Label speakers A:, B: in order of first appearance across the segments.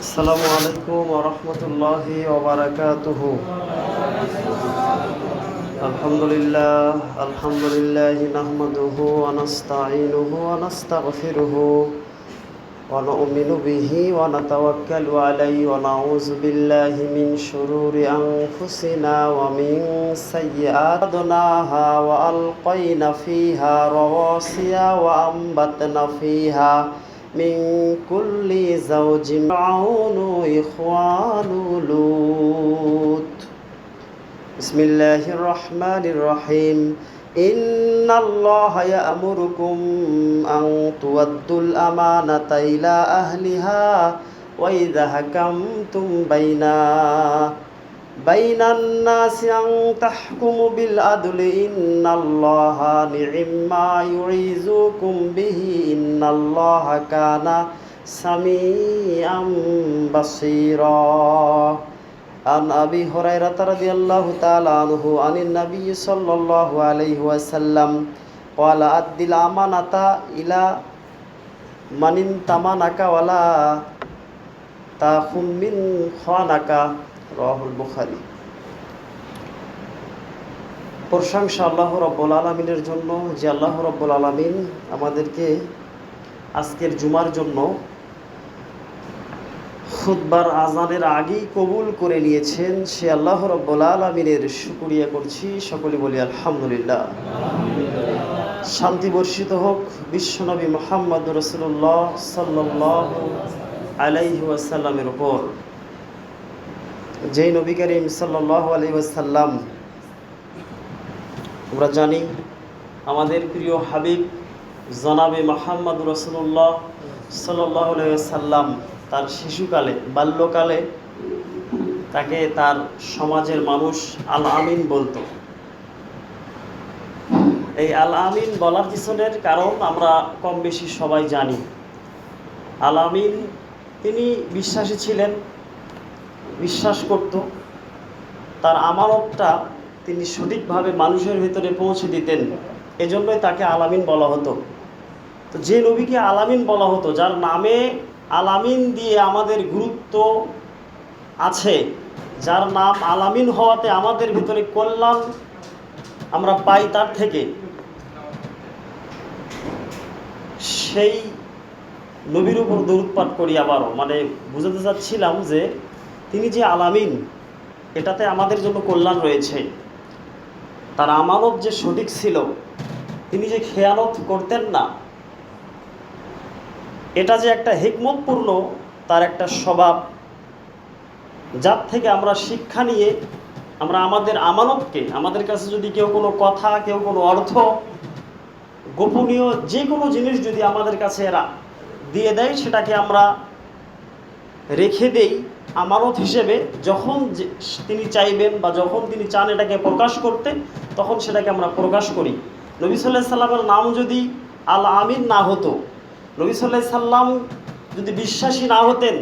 A: আসসালামু আলাইকুম ওয়া রাহমাতুল্লাহি ওয়া বারাকাতুহু। আলহামদুলিল্লাহি নাহমাদুহু ওয়া নাস্তাঈনুহু ওয়া নাস্তাগফিরুহু ওয়া নু'মিনু বিহি ওয়া নাতাওয়াক্কালু আলাইহি ওয়া নাউযু বিল্লাহি মিন শুরুরি আনফুসিনা ওয়া মিন সাইয়্যাতি আ'মালিনা ওয়া আলকাইনা ফীহা রাওয়াসিয়া ওয়া আমবাতনা ফীহা মিন কুল্লি যাওজিন আউনু ইখওয়ানু লূত। বিসমিল্লাহির রহমানির রহিম। ইন্নাল্লাহা ইয়া'মুরুকুম আন তু'আদ্দুল আমানাতা ইলা আহলিহা ওয়া ইযা হাকামতুম বাইনান নাসি আন তাহকুমু বিল আদলি ইন্নাল্লাহা নি'ম্মা ইউ'iযুকুম বিহি ইন্নাল্লাহা কানা সামিআম বাসীরা। আন আবি হুরায়রা রাদিয়াল্লাহু তাআলা আনহু আনিন নবী সাল্লাল্লাহু আলাইহি ওয়াসাল্লাম ক্বালা আদ্দিল আমানাতা ইলা মানিন তামানাকা ওয়ালা তাখুম মিন খানাকা, রাওয়াহুল বুখারী। প্রশংসা আল্লাহ রাব্বুল আলামিনের জন্য, যে আল্লাহ রাব্বুল আলামিন আমাদেরকে আজকের জুমার জন্য খুতবার আজানের আগেই কবুল করে নিয়েছেন। সে আল্লাহ রাব্বুল আলামিনের শুকরিয়া করছি। সকলে বলি আলহামদুলিল্লাহ। শান্তি বর্ষিত হোক বিশ্বনবী মুহাম্মদুর রাসূলুল্লাহ সাল্লাল্লাহু আলাইহি ওয়াসাল্লামের উপর, যেই নবী করিম সাল্লাল্লাহু আলাইহি ওয়াসাল্লাম আমরা জানি আমাদের প্রিয় হাবিব জনাবে মুহাম্মদুর রাসূলুল্লাহ সাল্লাল্লাহু আলাইহি ওয়াসাল্লাম তার শিশুকালে, বাল্যকালে তাকে তার সমাজের মানুষ আল আমিন বলতো। এই আল আমিন বলার পিছনের কারণ আমরা কম বেশি সবাই জানি। আল আমিন তিনি বিশ্বাসী ছিলেন, বিশ্বাস করত, তার আমানতটা তিনি সঠিকভাবে মানুষের ভিতরে পৌঁছে দিতেন, এজন্যই তাকে আল আমিন বলা হতো। তো যে নবীকে আল আমিন বলা হতো, যার নামে আল আমিন দিয়ে আমাদের গুরুত্ব আছে, যার নাম আল আমিন হওয়াতে আমাদের ভিতরে কল্যাণ আমরা পাই তার থেকে, সেই নবীর উপর দরুদ পাঠ করি। আবারও বুঝাতে চাচ্ছিলাম যে তিনি যে আল আমিন, এটাতে আমাদের জন্য কল্যাণ রয়েছে। তার আমানত যে সঠিক ছিল, তিনি যে খেয়ানত করতেন না, এটা যে একটা হিকমতপূর্ণ তার একটা স্বভাব, যার থেকে আমরা শিক্ষা নিয়ে আমরা আমাদের আমানতকে, আমাদের কাছে যদি কেউ কোনো কথা, কেউ কোনো অর্থ, গোপনীয় যে কোনো জিনিস যদি আমাদের কাছে এরা দিয়ে দেয়, সেটাকে আমরা রেখে দেই আমানত হিসেবে। যখন তিনি চাইবেন বা যখন তিনি চান এটাকে প্রকাশ করতে, তখন সেটাকে আমরা প্রকাশ করি। নবী সাল্লাল্লাহু আলাইহি সাল্লামের নাম যদি আল আমিন না হতো, নবী সাল্লাল্লাহু আলাইহি সাল্লাম যদি বিশ্বাসী না হতেন,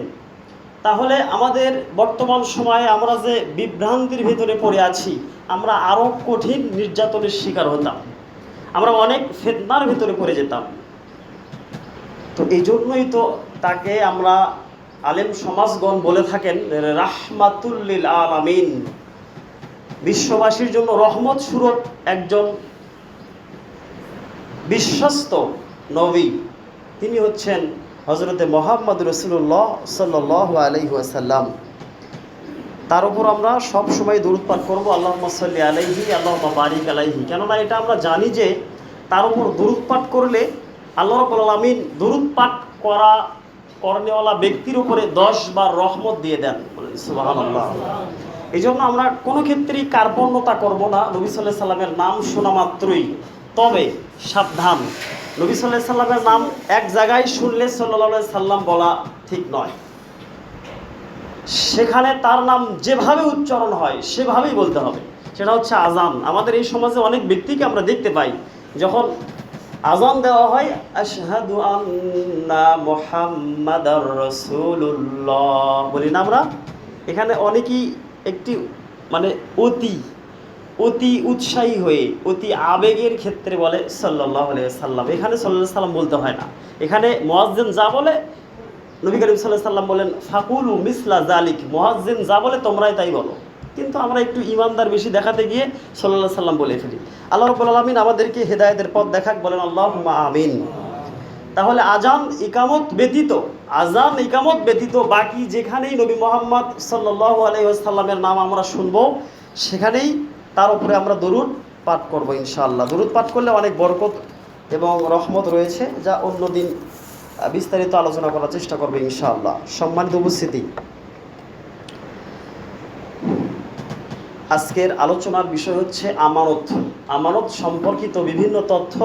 A: তাহলে আমাদের বর্তমান সময়ে আমরা যে বিভ্রান্তির ভিতরে পড়ে আছি, আমরা আরও কঠিন নির্যাতনের শিকার হতাম, আমরা অনেক ফিতনার ভিতরে পড়ে যেতাম। তো এই জন্যই তো তাকে আমরা আলেম সমাজগণ বলে থাকেন রাহমাতুল লিল আলামিন, বিশ্ববাসীর জন্য রহমত স্বরূপ একজন বিশ্বস্ত নবী। তিনি হচ্ছেন হযরতে মুহাম্মদ রাসূলুল্লাহ সাল্লাল্লাহু আলাইহি ওয়াসাল্লাম। তার উপর আমরা সব সময় দরুদ পাঠ করব, আল্লাহুম্মা সাল্লি আলাইহি আল্লাহুম্মা বারিক আলাইহি। কেননা এটা আমরা জানি যে তার উপর দরুদ পাঠ করলে আল্লাহ রাব্বুল আলামিন দরুদ পাঠ করনেওয়ালা ব্যক্তির উপরে 10 বার রহমত দিয়ে দেন। সুবহানাল্লাহ। এই জন্য আমরা কোনো ক্ষেত্রেই কার্পণ্যতা করব না নবী সাল্লাল্লাহু আলাইহি সাল্লামের নাম শোনা মাত্রই। তবে সাবধান, নবী সাল্লাল্লাহু আলাইহি সাল্লামের নাম এক জায়গায় শুনলে সাল্লাল্লাহু আলাইহি সাল্লাম বলা ঠিক নয়। সেখানে তার নাম যেভাবে উচ্চারণ হয় সেভাবেই বলতে হবে। সেটা হচ্ছে আজান। আমাদের এই সমাজে অনেক ব্যক্তিকে আমরা দেখতে পাই, যখন আজান দেওয়া হয় আশহাদু আন্না মুহাম্মাদার রাসূলুল্লাহ বলি না আমরা, এখানে অনেকেই একটি অতি উৎসাহী হয়ে অতি আবেগের ক্ষেত্রে বলে সাল্লাল্লাহু আলাইহি ওয়াসাল্লাম। এখানে সাল্লাল্লাহু আলাইহি সাল্লাম বলতে হয় না, এখানে মুয়াজ্জিন যা বলে নবী করিম সাল্লাল্লাহু আলাইহি সাল্লাম বলেন ফাকুলু মিসলা জালিক, মুয়াজ্জিন যা বলে তোমরাই তাই বলো। কিন্তু আমরা একটু ইমানদার বেশি দেখাতে গিয়ে সাল্লাল্লাহু আলাইহি সাল্লাম বলে ফেলি। আল্লাহ রাব্বুল আলামিন আমাদেরকে হেদায়েতের পথ দেখাক, বলেন আল্লাহুম্মা আমিন। তাহলে আজান ইকামত ব্যতীত বাকি যেখানেই নবী মুহাম্মদ সাল্লাল্লাহু আলাইহি ওয়াসাল্লামের নাম আমরা শুনবো, সেখানেই তার উপরে আমরা দরুদ পাঠ করব ইনশাআল্লাহ। দরুদ পাঠ করলে অনেক বরকত এবং রহমত রয়েছে, যা অন্যদিন বিস্তারিত আলোচনা করার চেষ্টা করবে ইনশাআল্লাহ। সম্মানিত উপস্থিতি, আজকের আলোচনার বিষয় হচ্ছে আমানত। আমানত সম্পর্কিত বিভিন্ন তথ্য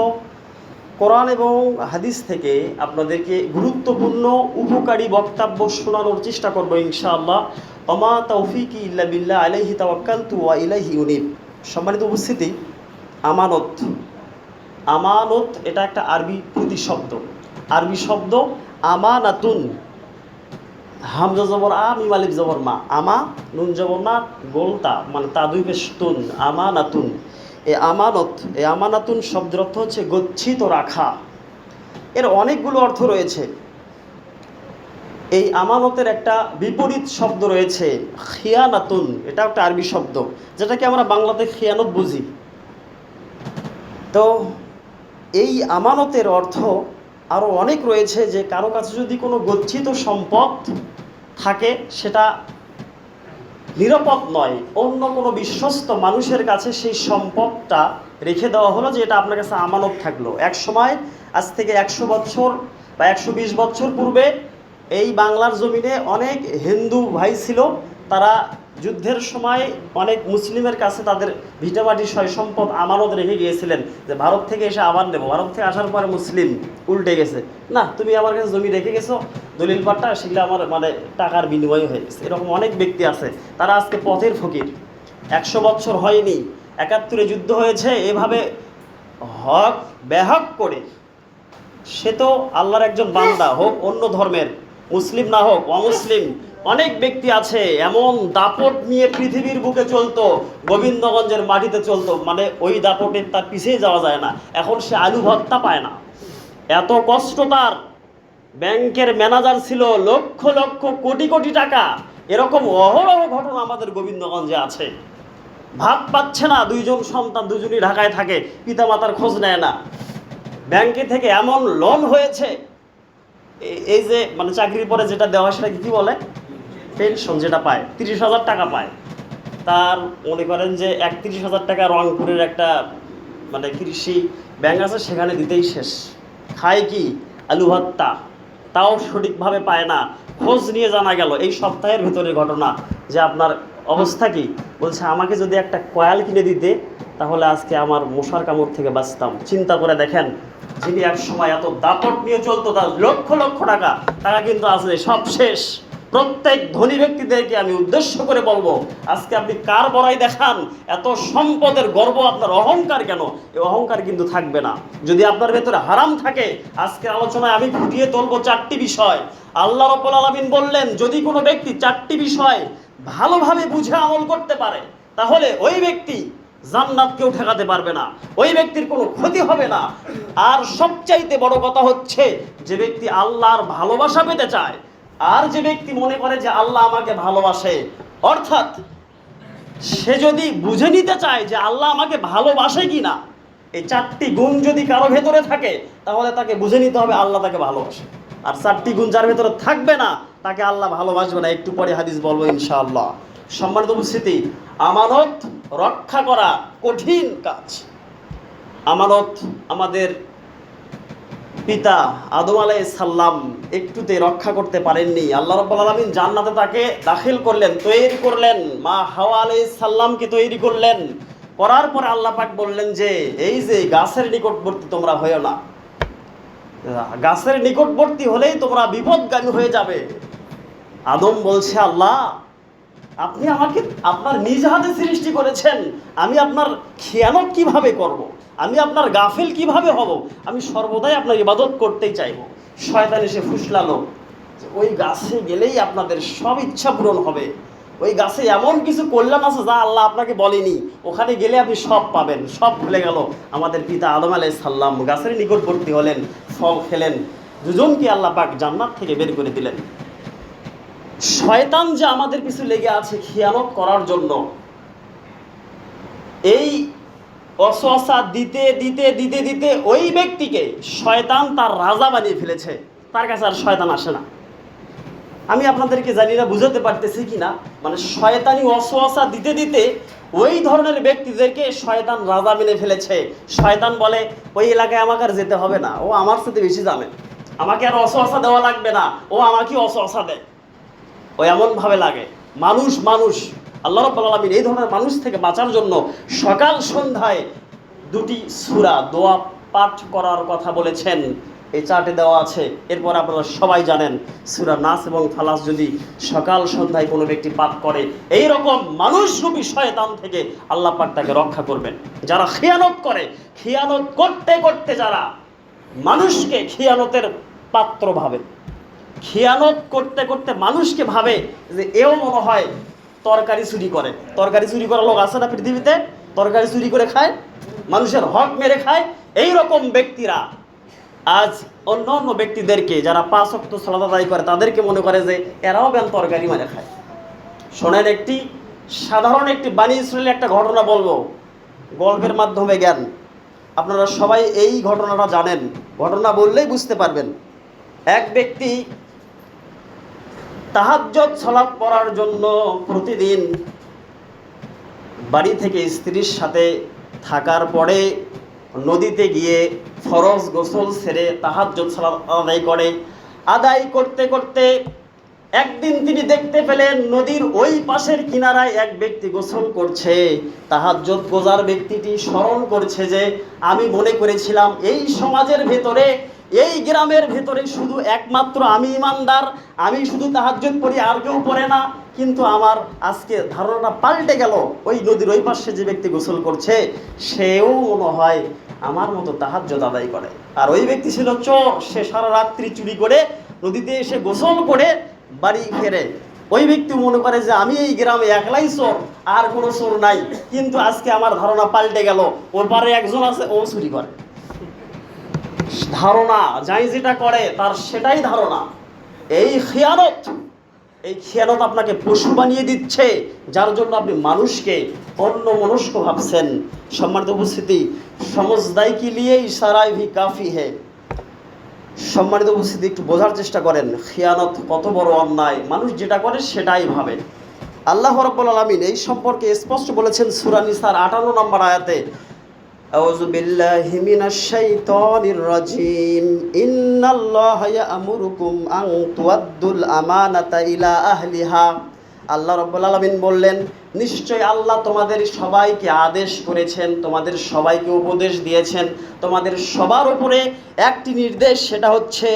A: কোরআন এবং হাদিস থেকে আপনাদেরকে গুরুত্বপূর্ণ উপকারী বক্তব্য শোনানোর চেষ্টা করব ইনশাআল্লাহ। ওমা তৌফিকি ইল্লা বিল্লাহ আলাইহি তাওয়াক্কালতু ওয়া ইলাইহি উনীব। সম্মানিত উপস্থিতি, আমানত এটা একটা আরবি প্রতিশব্দ। আরবি শব্দ আমানাতুন, হামজা জবর আ, মিম আলিফ জবর মা, আমা, নুন জবর না, গোলতা, মানে তা দুই পেশ তুন, আমানাতুন। এই আমানাতুন শব্দের অর্থ হচ্ছে গচ্ছিত রাখা। এর অনেকগুলো অর্থ রয়েছে। এই আমানতের একটা বিপরীত শব্দ রয়েছে খিয়ানাতুন, এটা একটা আরবি শব্দ, যেটাকে আমরা বাংলাতে খিয়ানত বুঝি। তো এই আমানতের অর্থ আরও অনেক রয়েছে, যে কারো কাছে যদি কোনো গচ্ছিত সম্পদ থাকে, সেটা নিরাপদ নয়, অন্য কোনো বিশ্বস্ত মানুষের কাছে সেই সম্পদটা রেখে দেওয়া হলো, যে এটা আপনার কাছে আমানত থাকলো। এক সময়, আজ থেকে 100 বছর বা 120 বছর পূর্বে এই বাংলার জমিনে অনেক হিন্দু ভাই ছিল, তারা যুদ্ধের সময় অনেক মুসলিমের কাছে তাদের ভিটামাটি সয় সম্পদ আমানত রেখে গিয়েছিলেন, যে ভারত থেকে এসে আবার নেব। ভারত থেকে আসার পরে মুসলিম উল্টে গেছে, না তুমি আমার কাছে জমি রেখে গেছো, দলিল পাট্টা, সেগুলো আমার মানে টাকার বিনিময় হয়ে গেছে। এরকম অনেক ব্যক্তি আছে, তারা আজকে পথের ফকির। 100 বছর হয়নি, 71-এ যুদ্ধ হয়েছে, এভাবে হক বেহক করে, সে তো আল্লাহর একজন বান্দা, হোক অন্য ধর্মের, মুসলিম না হোক অমুসলিম, অনেক ব্যক্তি আছে এমন দাপট নিয়ে পৃথিবীর বুকে চলতো, গোবিন্দগঞ্জের মাটিতে চলতো, মানে ওই দাপটে তার পিছিয়ে যাওয়া যায় না। এখন সে আলু ভর্তা পায় না, এত কষ্ট তার। ব্যাংকের ম্যানেজার ছিল, লক্ষ লক্ষ কোটি কোটি টাকা। এরকম অহরহ ঘটনা আমাদের গোবিন্দগঞ্জে আছে। ভাত পাচ্ছে না, 2জন সন্তান, দুজনই ঢাকায় থাকে, পিতামাতার খোঁজ নেয় না। ব্যাংকে থেকে এমন লোন হয়েছে, এই যে মানে চাকরির পরে যেটা দেওয়া হয় সেটাকে কি বলে, পেনশন, যেটা পায় 30,000 টাকা পায়। তার মনে করেন যে 31,000 টাকা রংপুরের একটা মানে কৃষি ব্যাংক আছে, সেখানে দিতেই শেষ। খায় কি, আলু ভর্তা, তাও সঠিকভাবে পায় না। খোঁজ নিয়ে জানা গেল এই সপ্তাহের ভিতরের ঘটনা, যে আপনার অবস্থা কি, বলছে আমাকে যদি একটা কয়াল কিনে দিতে, তাহলে আজকে আমার মশার কামড় থেকে বাঁচতাম। চিন্তা করে দেখেন, যিনি এক সময় এত দাপট নিয়ে চলতো, তার লক্ষ লক্ষ টাকা কিন্তু আসলে সব শেষ। প্রত্যেক ধনী ব্যক্তিদেরকে আমি উদ্দেশ্য করে বলবো, আজকে আপনি কার বড়াই দেখান, এত সম্পদের গর্ব, আপনার অহংকার কেন? এই অহংকার কিন্তু থাকবে না যদি আপনার ভেতরে হারাম থাকে। আজকের আলোচনায় আমি ফুটিয়ে তুলবো 4টি বিষয়। আল্লাহ রাব্বুল আলামিন বললেন, যদি কোনো ব্যক্তি 4টি বিষয় ভালোভাবে বুঝে আমল করতে পারে, তাহলে ওই ব্যক্তি জান্নাত কেউ ঠেকাতে পারবে না, ওই ব্যক্তির কোনো ক্ষতি হবে না। আর সবচাইতে বড় কথা হচ্ছে, যে ব্যক্তি আল্লাহর ভালোবাসা পেতে চায়, আর যে ব্যক্তি মনে করে যে আল্লাহ আমাকে ভালোবাসে, অর্থাৎ সে যদি বুঝে নিতে চায় যে আল্লাহ আমাকে ভালোবাসে কি না, এই 4টি গুণ যদি কারো ভেতরে থাকে, তাহলে তাকে বুঝে নিতে হবে আল্লাহ তাকে ভালোবাসে। আর 4টি গুণ যার ভেতরে থাকবে না, তাকে আল্লাহ ভালোবাসবে না। একটু পরে হাদিস বলবো ইনশাআল্লাহ। সম্মানিত উপস্থিতি, আমানত রক্ষা করা কঠিন কাজ। আমানত আমাদের পিতা আদম আলাইহিস সালাম একটুতে রক্ষা করতে পারেননি। আল্লাহ রাব্বুল আলামিন জান্নাতে তাকে দাখিল করলেন, তৈরি করলেন, মা হাওয়া আলাইহিস সালামকে তৈরি করলেন। করার পরে আল্লাহ পাক বললেন যে এই যে গাছের নিকটবর্তী তোমরা হয়েও না, গাছের নিকটবর্তী হলেই তোমরা বিপদগামী হয়ে যাবে। আদম বলছে, আল্লাহ আপনি আমাকে আপনার নিজ হাতে সৃষ্টি করেছেন, আমি আপনার খেয়ানত কিভাবে করব? আমি আপনার গাফিল কিভাবে হব? আমি সর্বদাই আপনার ইবাদত করতেই চাইব। শয়তান এসে ফুসলালো, ওই গাছে গেলেই আপনাদের সব ইচ্ছা পূরণ হবে। ওই গাছে এমন কিছু কল্যাণ আছে যা আল্লাহ আপনাকে বলেনি, ওখানে গেলে আপনি সব পাবেন। সব ভুলে গেল আমাদের পিতা আদম আলাইহিস সালাম। গাছের নিকটবর্তী হলেন, ফল খেলেন, দুজনকে আল্লাহ পাক জান্নাত থেকে বের করে দিলেন। শয়তান যে আমাদের পিছু লেগে আছে খিয়ানত করার জন্য, এই ওয়াসওয়াসা দিতে দিতে দিতে দিতে ওই ব্যক্তিকে শয়তান তার রাজা বানিয়ে ফেলেছে, তার কাছে আর শয়তান আসে না। আমি আপনাদেরকে জানি না বুঝাতে পারতেছি কি না, মানে শয়তানি ওয়াসওয়াসা দিতে দিতে ওই ধরনের ব্যক্তিদেরকে শয়তান রাজা মেনে ফেলেছে। শয়তান বলে ওই এলাকায় আমাকে আর যেতে হবে না, ও আমার সাথে বেশি জানে, আমাকে আর ওয়াসওয়াসা দেওয়া লাগবে না, ও আমাকে ওয়াসওয়াসা দেয়। ও এমনভাবে লাগে মানুষ মানুষ আল্লাহ রাব্বুল আলামিন এই ধরনের মানুষ থেকে বাঁচার জন্য সকাল সন্ধ্যায় দুটি সূরা দোয়া পাঠ করার কথা বলেছেন। এই চার্টে দেওয়া আছে। এরপর আপনারা সবাই জানেন সূরা নাস এবং ফালাস যদি সকাল সন্ধ্যায় কোনো ব্যক্তি পাঠ করে, এই রকম মানুষরূপী শয়তান থেকে আল্লাহ পাক তাকে রক্ষা করবেন। যারা খিয়ানত করে, খিয়ানত করতে করতে যারা মানুষকে খিয়ানতের পাত্র ভাবে, খিয়ানত করতে করতে মানুষকে ভাবে যে এও মনে হয় তরকারি চুরি করে। তরকারি চুরি করা লোক আছে না পৃথিবীতে? তরকারি চুরি করে খায়, মানুষের হক মেরে খায়। এই রকম ব্যক্তিরা আজ অন্য অন্য ব্যক্তিদেরকে যারা 5 ওয়াক্ত সালাত আদায় করে তাদেরকে মনে করে যে এরাও বেন তরকারি মেরে খায়। শোনেন, একটি সাধারণ একটি বানী ইসরায়েলের একটা ঘটনা বলবো, গল্পের মাধ্যমে জ্ঞান। আপনারা সবাই এই ঘটনাটা জানেন, ঘটনা বললেই বুঝতে পারবেন। এক ব্যক্তি তাহাজ্জুদ সালাত পড়ার জন্য প্রতিদিন বাড়ি থেকে স্ত্রীর সাথে থাকার পরে নদীতে গিয়ে ফরজ গোসল সেরে তাহাজ্জুদ সালাত আদায় করতে করতে একদিন তিনি দেখতে পেলেন নদীর ওই পাশের কিনারায় এক ব্যক্তি গোসল করছে। তাহাজ্জুদ গোজার ব্যক্তিটি স্মরণ করছে যে আমি মনে করেছিলাম এই সমাজের ভেতরে, এই গ্রামের ভেতরে শুধু একমাত্র আমি ইমানদার, আমি শুধু তাহাজ্জুদ পড়ি, আর কেউ পড়ে না। কিন্তু আমার আজকে ধারণা পাল্টে গেল, ওই নদীর ওই পাশে যে ব্যক্তি গোসল করছে সেও মনে হয় আমার মতো তাহাজ্জুদ আদায় করে। আর ওই ব্যক্তি ছিল চোর, সে সারা রাত্রি চুরি করে নদীতে এসে গোসল করে বাড়ি ফেরে। ওই ব্যক্তি মনে করে যে আমি এই গ্রামে একলাই চোর, আর কোনো চোর নাই। কিন্তু আজকে আমার ধারণা পাল্টে গেল, ওর পারে একজন আছে, ও চুরি করে। ধারণা যাই যেটা করে তার সেটাই ধারণা। এই খিয়ানত আপনাকে পশু বানিয়ে দিচ্ছে, যার জন্য আপনি মানুষকে অন্য মনস্ক ভাবছেন। সম্মানিত উপস্থিতি, সমজদাই কি লিয়ে ইশারায় ভি কাফি হে। সম্মানিত উপস্থিতি, একটু বোঝার চেষ্টা করেন খিয়ানত কত বড় অন্যায়। মানুষ যেটা করে সেটাই ভাবে। আল্লাহ রাব্বুল আলামিন এই সম্পর্কে স্পষ্ট বলেছেন সূরা নিসার 58 নম্বর আয়াতে, আউযু বিল্লাহি মিনাশ শাইতানির রাজিম, ইন্নাল্লাহা ইয়া'মুরুকুম আন তুআদ্দুল আমানাতা ইলা আহলিহা। আল্লাহ রাব্বুল আলামিন বললেন, নিশ্চয় আল্লাহ তোমাদের সবাইকে আদেশ করেছেন, তোমাদের সবাইকে উপদেশ দিয়েছেন, তোমাদের সবার উপরে একটি নির্দেশ, সেটা হচ্ছে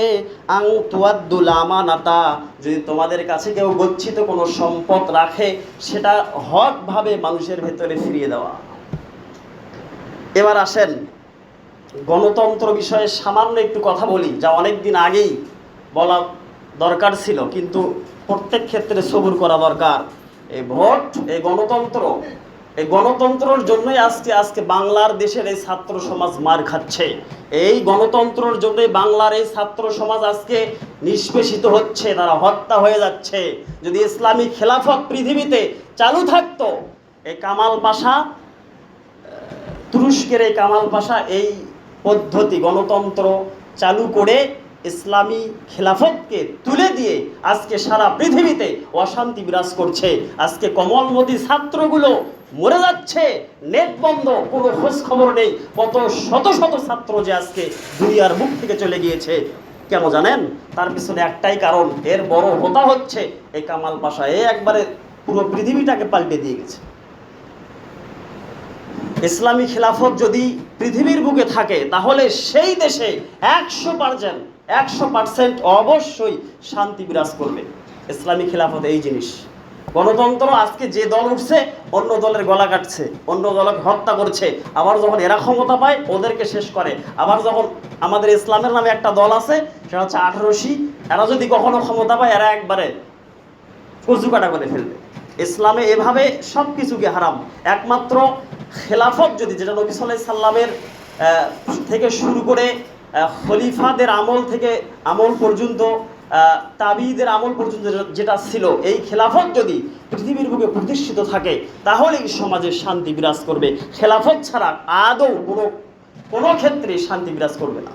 A: আন তুআদ্দুল আমানাতা, যদি তোমাদের কাছে কেউ গচ্ছিত কোনো সম্পদ রাখে সেটা হকভাবে মানুষের ভেতরে ফিরিয়ে দেওয়া। এবার আসেন গণতন্ত্র বিষয়ে সামান্য একটু কথা বলি, যা অনেক দিন আগেই বলা দরকার ছিল, কিন্তু প্রত্যেক ক্ষেত্রে সবুর করা দরকার। এই ভোট, এই গণতন্ত্রের জন্যই আজকে বাংলার দেশের এই ছাত্র সমাজ মার খাচ্ছে। এই গণতন্ত্রের জন্যই বাংলার এই ছাত্র সমাজ আজকে নিষ্পেষিত হচ্ছে, তারা হত্যা হয়ে যাচ্ছে। যদি ইসলামী খেলাফত পৃথিবীতে চালু থাকতো, এই কামাল পাশা, তুরস্কের এই কামাল পাশা এই পদ্ধতি গণতন্ত্র চালু করে ইসলামী খেলাফতকে তুলে দিয়ে আজকে সারা পৃথিবীতে অশান্তি বিরাজ করছে। আজকে কমলমতি ছাত্রগুলো মরে যাচ্ছে, নেট বন্ধ, কোনো খোঁজ খবর নেই। কত শত শত ছাত্র যে আজকে দুনিয়ার মুখ থেকে চলে গিয়েছে, কেন জানেন? তার পিছনে একটাই কারণ, এর বড় হোতা হচ্ছে এই কামাল পাশা। একবারে পুরো পৃথিবীটাকে পাল্টে দিয়ে গেছে। ইসলামী খেলাফত যদি পৃথিবীর বুকে থাকে তাহলে সেই দেশে 100% অবশ্যই শান্তি বিরাজ করবে। ইসলামী খেলাফত এই জিনিস। গণতন্ত্র আজকে যে দল উঠছে অন্য দলের গলা কাটছে, অন্য দলকে হত্যা করছে, আবার যখন এরা ক্ষমতা পায় ওদেরকে শেষ করে। আবার যখন আমাদের ইসলামের নামে একটা দল আছে, সেটা হচ্ছে 18 এরা যদি কখনো ক্ষমতা পায় এরা একবারে কচু কাটা করে ফেলবে। ইসলামে এভাবে সব কিছুকে হারাম। একমাত্র খেলাফত যদি, যেটা নবী সাল্লাল্লাহু আলাইহি সাল্লামের থেকে শুরু করে খলিফাদের আমল থেকে আমল পর্যন্ত, তাবিদের আমল পর্যন্ত যেটা ছিল, এই খেলাফত যদি পৃথিবীর বুকে প্রতিষ্ঠিত থাকে তাহলে এই সমাজে শান্তি বিরাজ করবে। খেলাফত ছাড়া আদৌ কোনো ক্ষেত্রে শান্তি বিরাজ করবে না।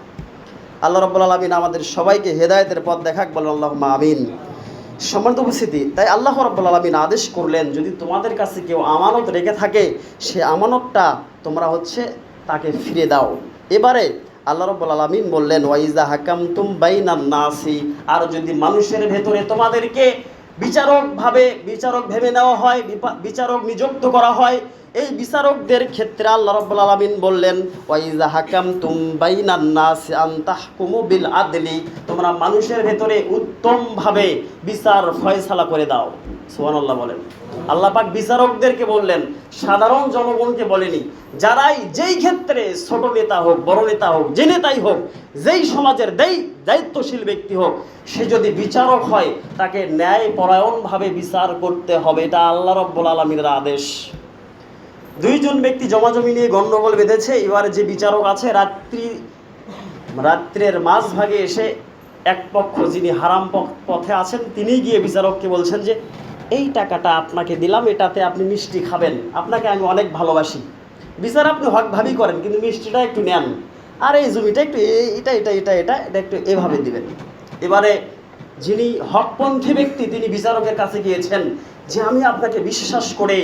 A: আল্লাহ রাব্বুল আলামিন আমাদের সবাইকে হেদায়েতের পথ দেখাক, বলেন আল্লাহুম্মা আমিন। সম্মানিত উপস্থিতি, তাই আল্লাহ রাব্বুল আলামিন আদেশ করলেন, যদি তোমাদের কাছে কেউ আমানত রেখে থাকে সে আমানতটা তোমরা তাকে ফিরে দাও। এবারে আল্লাহ রাব্বুল আলামিন বললেন, ওয়াইজা হাকামতুম বাইনান নাসি, আর যদি মানুষের ভেতরে তোমাদেরকে বিচারক ভেবে নেওয়া হয়, বিচারক নিযুক্ত করা হয়, এই বিচারকদের ক্ষেত্রে আল্লাহ রাব্বুল আলামিন বললেন, ওয়াইজা হাকামতুম বাইনান নাসি আন তাহকুমু বিল আদলি, তোমরা মানুষের ভেতরে উত্তমভাবে বিচার ফয়সালা করে দাও। সুবহানাল্লাহ বলেন। আল্লাহ পাক বিচারকদেরকে বললেন, সাধারণ জনগণকে বলেনি। যারাই যেই ক্ষেত্রে ছোট নেতা হোক, বড় নেতা হোক, যে নেতাই হোক, যেই সমাজের দায়িত্বশীল ব্যক্তি হোক, সে যদি বিচারক হয় তাকে ন্যায়পরায়ণভাবে বিচার করতে হবে। এটা আল্লাহ রাব্বুল আলামিনের আদেশ। দুইজন ব্যক্তি জমাজমি নিয়ে গন্ডগোল বেঁধেছে। এবার যে বিচারক আছে রাত্রের মাঝভাগে এসে এক পক্ষ যিনি হারাম পথে আছেন তিনি গিয়ে বিচারককে বলছেন যে এই টাকাটা আপনাকে দিলাম, এটাতে আপনি মিষ্টি খাবেন, আপনাকে আমি অনেক ভালোবাসি। বিচার আপনি হক ভাবি করেন, কিন্তু মিষ্টিটা একটু নেন, আর এই জমিটা একটু এটা একটু এভাবে দিবেন। এবারে যিনি হকপন্থী ব্যক্তি তিনি বিচারকের কাছে গিয়েছেন যে আমি আপনাকে বিশ্বাস করে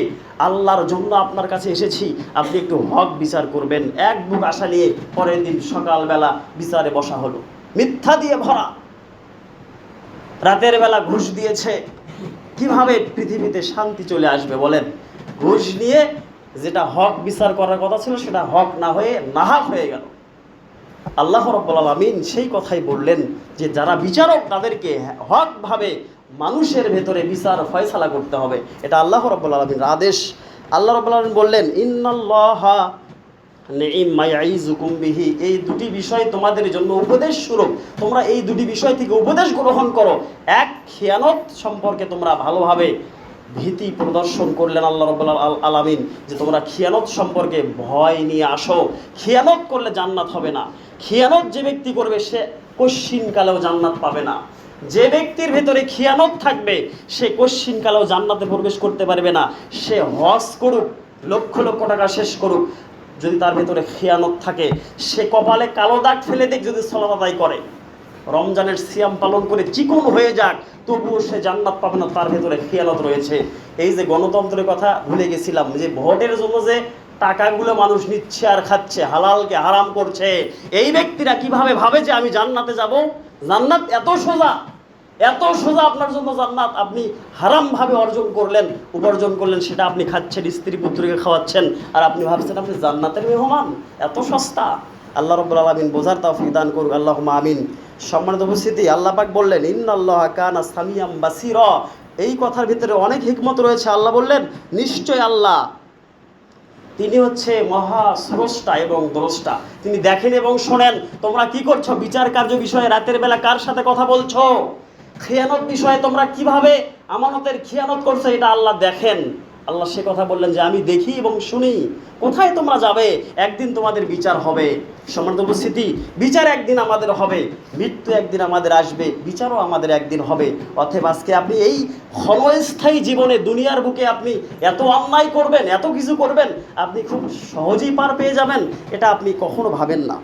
A: আল্লাহর জন্য আপনার কাছে এসেছি, আপনি একটু হক বিচার করবেন। এক বুক আশা নিয়ে পরের দিন সকালবেলা বিচারে বসা হলো। মিথ্যা দিয়ে ভরা, রাতের বেলা ঘুষ দিয়েছে। কিভাবে পৃথিবীতে শান্তি চলে আসবে বলেন? ঘুষ নিয়ে যেটা হক বিচার করার কথা ছিল সেটা হক না হয়ে নাহাক হয়ে গেল। আল্লাহ রাব্বুল আলামিন সেই কথাই বললেন যে যারা বিচারক তাদেরকে হকভাবে মানুষের ভেতরে বিচার ফয়সালা করতে হবে। এটা আল্লাহ রাব্বুল আলামিনের আদেশ। আল্লাহ রাব্বুল আলামিন বললেন, ইন্নাল্লাহা নি'ম্মা ইয়াইযুকুম বিহি, এই দুটি বিষয় তোমাদের জন্য উপদেশ স্বরূপ, তোমরা এই দুটি বিষয় থেকে উপদেশ গ্রহণ করো। এক, খেয়ানত সম্পর্কে তোমরা ভালোভাবে ভীতি প্রদর্শন করলেন আল্লাহ রাব্বুল আলামিন, যে তোমরা খেয়ানত সম্পর্কে ভয় নিয়ে আসো। খেয়ানত করলে জান্নাত হবে না। খেয়ানত যে ব্যক্তি করবে সে কশ্চিনকালেও জান্নাত পাবে না। যে ব্যক্তির ভেতরে খেয়ানত থাকবে সে কশ্চিনকালেও জান্নাতে প্রবেশ করতে পারবে না। সে হজ করুক, লক্ষ লক্ষ টাকা শেষ করুক, যদি তার ভেতরে খেয়ানত থাকে, সে কপালে কালো দাগ ফেলে দেখ, যদি সালাত আদায় করে, রমজানের সিয়াম পালন করে চিকন হয়ে যাক, তবুও সে জান্নাত পাবে না, তার ভেতরে খেয়ানত রয়েছে। এই যে গণতন্ত্রের কথা ভুলে গেছিলাম, যে ভোটের জন্য যে টাকাগুলো মানুষ নিচ্ছে আর খাচ্ছে, হালালকে হারাম করছে, এই ব্যক্তিরা কিভাবে ভাবে যে আমি জান্নাতে যাব? জান্নাত এত সোজা আপনার জন্য জান্নাত। আপনি হারামভাবে উপার্জন করলেন, সেটা আপনি খাচ্ছেন, স্ত্রী পুত্রকে খাওয়াচ্ছেন, আর আপনি ভাবছেন আপনি জান্নাতের মেহমান। এত সস্তা। আল্লাহ রাব্বুল আলামিন বোঝার তৌফিক দান করুক, আল্লাহুম্মা আমিন। সম্মানিত উপস্থিতি, আল্লাহ পাক বললেন, ইন্নাল্লাহা কানা সামিয়াম বাসীরা, এই কথার ভিতরে অনেক হিকমত রয়েছে। আল্লাহ বললেন, নিশ্চয় আল্লাহ তিনি মহা স্রষ্টা এবং দ্রষ্টা, তিনি দেখেন এবং শোনেন তোমরা কি করছো। বিচার কার্য বিষয়ে রাতের বেলা কার সাথে কথা বলছো, খেয়ানত বিষয়ে তোমরা কিভাবে আমানতের খেয়ানত করছো, এটা আল্লাহ দেখেন। আল্লাহ সে কথা বললেন যে আমি দেখি এবং শুনি। কোথায় তোমরা যাবে? একদিন তোমাদের বিচার হবে। সম্মানিত উপস্থিতি, বিচার একদিন আমাদের হবে, মৃত্যু একদিন আমাদের আসবে, বিচারও আমাদের একদিন হবে। অতএব আজকে আপনি এই ক্ষণস্থায়ী জীবনে দুনিয়ার বুকে আপনি এত অন্যায় করবেন, এত কিছু করবেন, আপনি খুব সহজেই পার পেয়ে যাবেন, এটা আপনি কখনো ভাবেন না।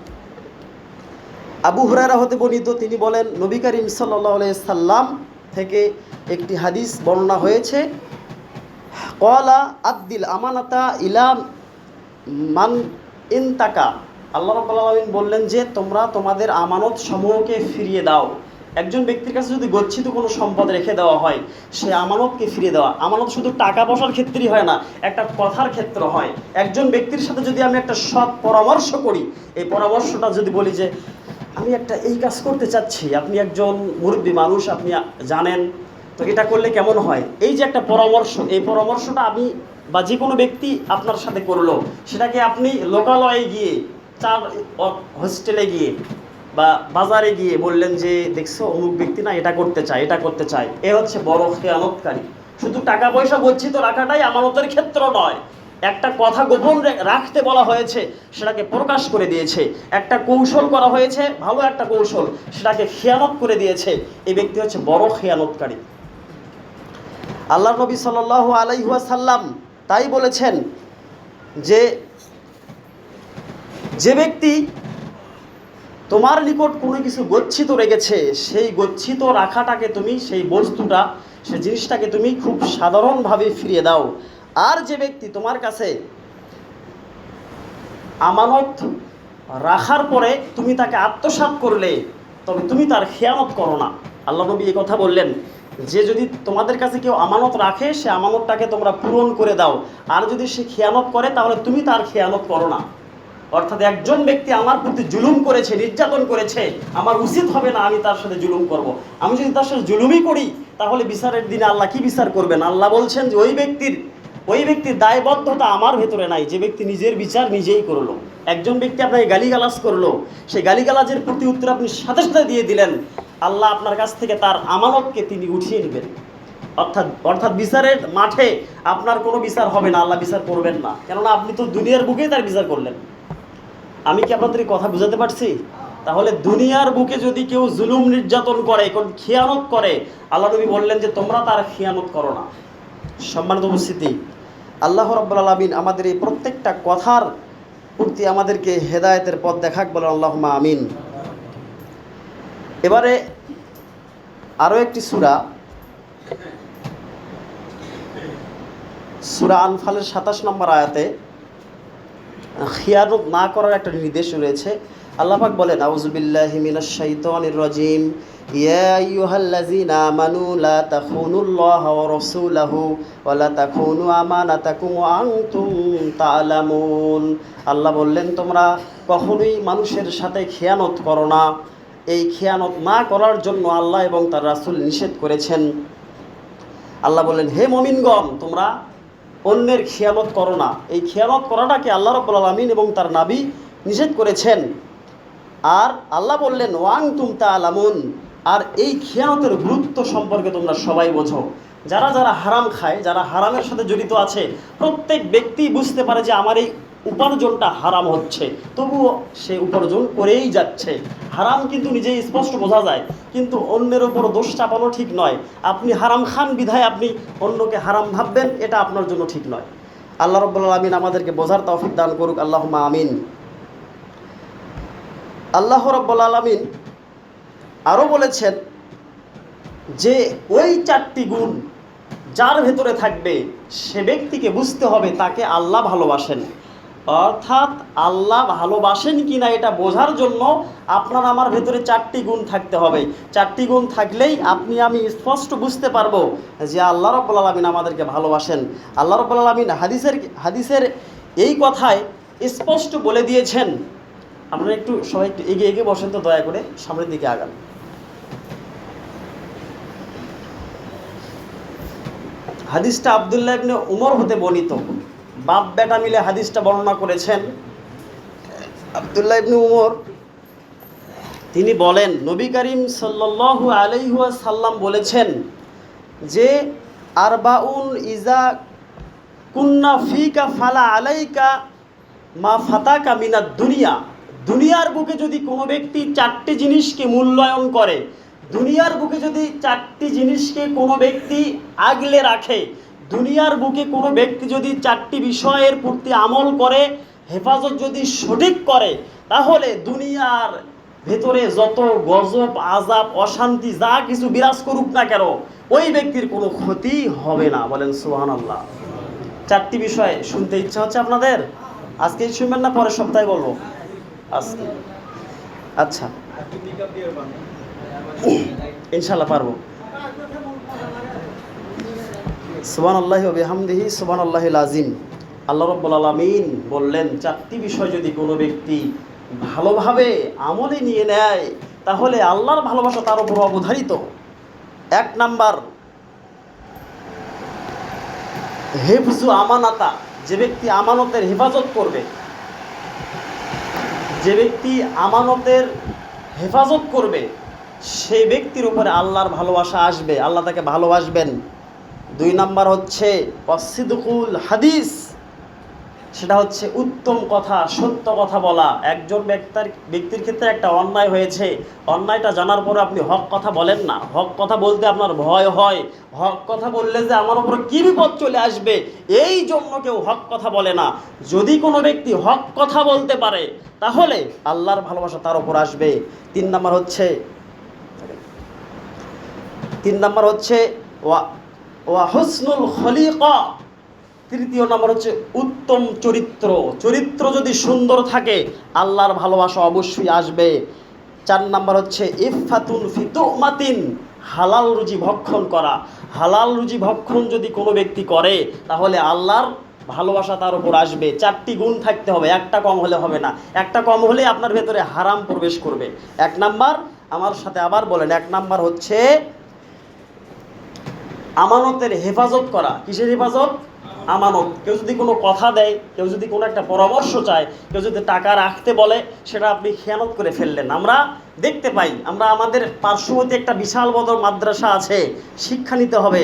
A: আবু হুরায়রা হতে বর্ণিত, তিনি বলেন, নবী করিম সাল্লাল্লাহু আলাইহি সাল্লাম থেকে একটি হাদিস বর্ণনা হয়েছে, ক্বালা আদ্দিল আমানাতা ইলা মান ইনতাকা, আল্লাহ রাব্বুল আলামিন বললেন যে তোমরা তোমাদের আমানত সমূহকে ফিরিয়ে দাও। একজন ব্যক্তির কাছে যদি গচ্ছিত কোনো সম্পদ রেখে দেওয়া হয়, সে আমানতকে ফিরিয়ে দেওয়া। আমানত শুধু টাকা পয়সার ক্ষেত্রেই হয় না, একটা কথার ক্ষেত্র হয়। একজন ব্যক্তির সাথে যদি আমি একটা সৎ পরামর্শ করি, এই পরামর্শটা যদি বলি যে আমি একটা এই কাজ করতে চাচ্ছি, আপনি একজন মুরব্বী মানুষ, আপনি জানেন, তো এটা করলে কেমন হয়, এই যে একটা পরামর্শ, এই পরামর্শটা আমি বা যে কোনো ব্যক্তি আপনার সাথে করলো, সেটাকে আপনি লোকালয়ে গিয়ে, হোস্টেলে গিয়ে বা বাজারে গিয়ে বললেন যে দেখছো অমুক ব্যক্তি না এটা করতে চায়, এ বড় খেয়ানতকারী। শুধু টাকা পয়সা গচ্ছিত রাখাটাই আমানতের ক্ষেত্র নয়। একটা কথা গোপন রাখতে বলা হয়েছে, সেটাকে প্রকাশ করে দিয়েছে। একটা কৌশল করা হয়েছে, ভালো একটা কৌশল, সেটাকে খেয়ানত করে দিয়েছে। এই ব্যক্তি হচ্ছে বড় খেয়ানতকারী। আল্লাহ নবী সাল্লাল্লাহু আলাইহি ওয়াসাল্লাম তাই বলেছেন যে যে ব্যক্তি তোমার নিকট কোনো কিছু গচ্ছিত রেখেছে, সেই গচ্ছিত রাখাটাকে তুমি, সেই বস্তুটা, সেই জিনিসটাকে তুমি খুব সাধারণভাবে ফিরিয়ে দাও। আর যে ব্যক্তি তোমার কাছে আমানত রাখার পরে তুমি তাকে আত্মসাৎ করলে, তবে তুমি তার খেয়ানত করো না। আল্লাহ নবী এই কথা বললেন যে যদি তোমাদের কাছে কেউ আমানত রাখে, সে আমানতটাকে তোমরা পূরণ করে দাও, আর যদি সে খেয়ানত করে তাহলে তুমি তার খেয়ানত করো না। অর্থাৎ একজন ব্যক্তি আমার প্রতি জুলুম করেছে, নির্যাতন করেছে, আমার উচিত হবে না আমি তার সাথে জুলুম করব। আমি যদি তার সাথে জুলুমই করি, তাহলে বিচারের দিনে আল্লাহ কি বিচার করবেন? আল্লাহ বলছেন যে ওই ব্যক্তির দায়বদ্ধতা আমার ভেতরে নাই, যে ব্যক্তি নিজের বিচার নিজেই করলো। একজন ব্যক্তি আপনাকে গালিগালাজ করলো, সেই গালিগালাজের প্রতি উত্তর আপনি সাথে সাথে দিয়ে দিলেন, আল্লাহ আপনার কাছ থেকে তার আমানতকে তিনি উঠিয়ে নেবেন। অর্থাৎ বিচারের মাঠে আপনার কোনো বিচার হবে না, আল্লাহ বিচার করবেন না, কেননা আপনি তো দুনিয়ার বুকেই তার বিচার করলেন। আমি কি আপনাদের কথা বুঝাতে পারছি? তাহলে দুনিয়ার বুকে যদি কেউ জুলুম নির্যাতন করে, খেয়ানত করে, আল্লাহ নবী বললেন যে তোমরা তার খেয়ানত করো না। সম্মানিত উপস্থিতি, আল্লাহ রাব্বুল আলামিন আমাদের এই প্রত্যেকটা কথার প্রতি আমাদেরকে হেদায়েতের পথ দেখাক, বলেন আল্লাহুম্মা আমিন। এবারে আরও একটি সূরা আনফালের 27 নম্বর আয়াতে খিয়ানত না করার একটা নির্দেশ রয়েছে। আল্লাহ পাক বলেন, আউযু বিল্লাহি মিনাশ শাইতানির রাজিম, ইয়া আইয়ুহাল্লাযীনা আমানু লা তাখুনুল্লাহা ওয়া রাসূলাহু ওয়া লা তাখুনু আমানাতাকুম ওয়া আনতুম তা'লামুন। আল্লাহ বললেন, তোমরা কখনোই মানুষের সাথে খেয়ানত করো না। এই খেয়ানত না করার জন্য আল্লাহ এবং তার রাসূল নিষেধ করেছেন। আল্লাহ বললেন, হে মুমিনগণ, তোমরা অন্যের খেয়ানত করো না। এই খেয়ানত করাটাকে আল্লাহ রাব্বুল আলামিন এবং তার নবী নিষেধ করেছেন। আর আল্লাহ বললেন, ওয়াংতুম তা'লামুন, আর এই খেয়ানতের গুরুত্ব সম্পর্কে তোমরা সবাই বোঝো। যারা যারা হারাম খায়, যারা হারামের সাথে জড়িত আছে, প্রত্যেক ব্যক্তি বুঝতে পারে যে আমার এই উপার্জনটা হারাম হচ্ছে, তবুও সে উপার্জন করেই যাচ্ছে। হারাম কিন্তু নিজেই স্পষ্ট বোঝা যায়, কিন্তু অন্যের ওপর দোষ চাপানো ঠিক নয়। আপনি হারাম খান বিধায় আপনি অন্যকে হারাম ভাববেন, এটা আপনার জন্য ঠিক নয়। আল্লাহ রাব্বুল আলামিন আমাদেরকে বোঝার তৌফিক দান করুক, আল্লাহুম্মা আমিন। আল্লাহ রাব্বুল আলামিন আরও বলেছেন যে ওই 4টি গুণ যার ভেতরে থাকবে, সে ব্যক্তিকে বুঝতে হবে তাকে আল্লাহ ভালোবাসেন। অর্থাৎ আল্লাহ ভালোবাসেন কি না এটা বোঝার জন্য আপনার আমার ভেতরে 4টি গুণ থাকতে হবে। 4টি গুণ থাকলেই আপনি আমি স্পষ্ট বুঝতে পারবো যে আল্লাহ রাব্বুল আলামিন আমাদেরকে ভালোবাসেন। আল্লাহ রাব্বুল আলামিন হাদিসের এই কথায় স্পষ্ট বলে দিয়েছেন। আপনারা একটু সবাই একটু এগিয়ে এগিয়ে বসেন তো, দয়া করে সামনের দিকে আগান। হাদিসটা আব্দুল্লাহ ইবনে উমর হতে বর্ণিত। বাপ বেটা মিলে হাদিসটা বর্ণনা করেছেন। আব্দুল্লাহ ইবনে উমর তিনি বলেন, নবী করিম সাল্লাল্লাহু আলাইহি ওয়াসাল্লাম বলেছেন যে আরবাউন ইজা কুন্না ফিকা ফালা আলাইকা মা ফাতাকা মিনাদ দুনিয়া। দুনিয়ার বুকে যদি কোনো ব্যক্তি 4টি জিনিসকে মূল্যায়ন করে, দুনিয়ার বুকে যদি 4টি জিনিসকে কোনো ব্যক্তি আগলে রাখে, দুনিয়ার বুকে কোনো ব্যক্তি যদি 4টি বিষয়ের প্রতি আমল করে, হেফাজত যদি সঠিক করে, তাহলে দুনিয়ার ভেতরে যত গজব, আযাব, অশান্তি যা কিছু বিরাজ করুক না কেন, ওই ব্যক্তির কোনো ক্ষতি হবে না। বলেন সুবহানাল্লাহ। 4টি বিষয় শুনতে ইচ্ছা হচ্ছে আপনাদের? আজকেই শুনবেন না পরের সপ্তাহে বলবো? আজকে আচ্ছা, ইনশাআল্লাহ পারবো। সুবহানাল্লাহি ওয়া বিহামদিহি সুবহানাল্লাহিল আযীম। আল্লাহ রাব্বুল আলামিন বললেন 4টি বিষয় যদি কোনো ব্যক্তি ভালোভাবে আমলে নিয়ে নেয়, তাহলে আল্লাহর ভালোবাসা তার উপর অবধারিত। 1 নাম্বার, হেফজু আমানাতা, যে ব্যক্তি আমানতের হেফাজত করবে, যে ব্যক্তি আমানতের হেফাজত করবে, সেই ব্যক্তির উপরে আল্লাহর ভালোবাসা আসবে, আল্লাহ তাকে ভালোবাসবেন। 2 নাম্বার হচ্ছে ওয়াসিদকুল হাদিস, সেটা হচ্ছে উত্তম কথা, সত্য কথা বলা। একজন ব্যক্তির ক্ষেত্রে একটা অন্যায় হয়েছে, অন্যায়টা জানার পরে আপনি হক কথা বলেন না। হক কথা বলতে আপনার ভয় হয়, হক কথা বললে যে আমার উপর কী বিপদ চলে আসবে, এই জন্য কেউ হক কথা বলে না। যদি কোনো ব্যক্তি হক কথা বলতে পারে তাহলে আল্লাহর ভালোবাসা তার উপর আসবে। তিন নাম্বার হচ্ছে ওয়া হুসনুল খলিকা। তৃতীয় নম্বর হচ্ছে উত্তম চরিত্র। চরিত্র যদি সুন্দর থাকে আল্লাহর ভালোবাসা অবশ্যই আসবে। 4 নাম্বার হচ্ছে ইফাতুন ফি তুমাতিন, হালাল রুজি ভক্ষণ করা। হালাল রুজি ভক্ষণ যদি কোনো ব্যক্তি করে তাহলে আল্লাহর ভালোবাসা তার উপর আসবে। 4টি গুণ থাকতে হবে, একটা কম হলে হবে না। একটা কম হলে আপনার ভেতরে হারাম প্রবেশ করবে। 1 নাম্বার, আমার সাথে আবার বলেন, 1 নাম্বার হচ্ছে আমানতের হেফাজত করা। কিসের হেফাজত? আমানত। কেউ যদি কোনো কথা দেয়, কেউ যদি কোনো একটা পরামর্শ চায়, কেউ যদি টাকা রাখতে বলে, সেটা আপনি খেয়ানত করে ফেললেন। আমরা দেখতে পাই, আমরা আমাদের পার্শ্ববর্তী একটা বিশাল বড় মাদ্রাসা আছে, শিক্ষা নিতে হবে।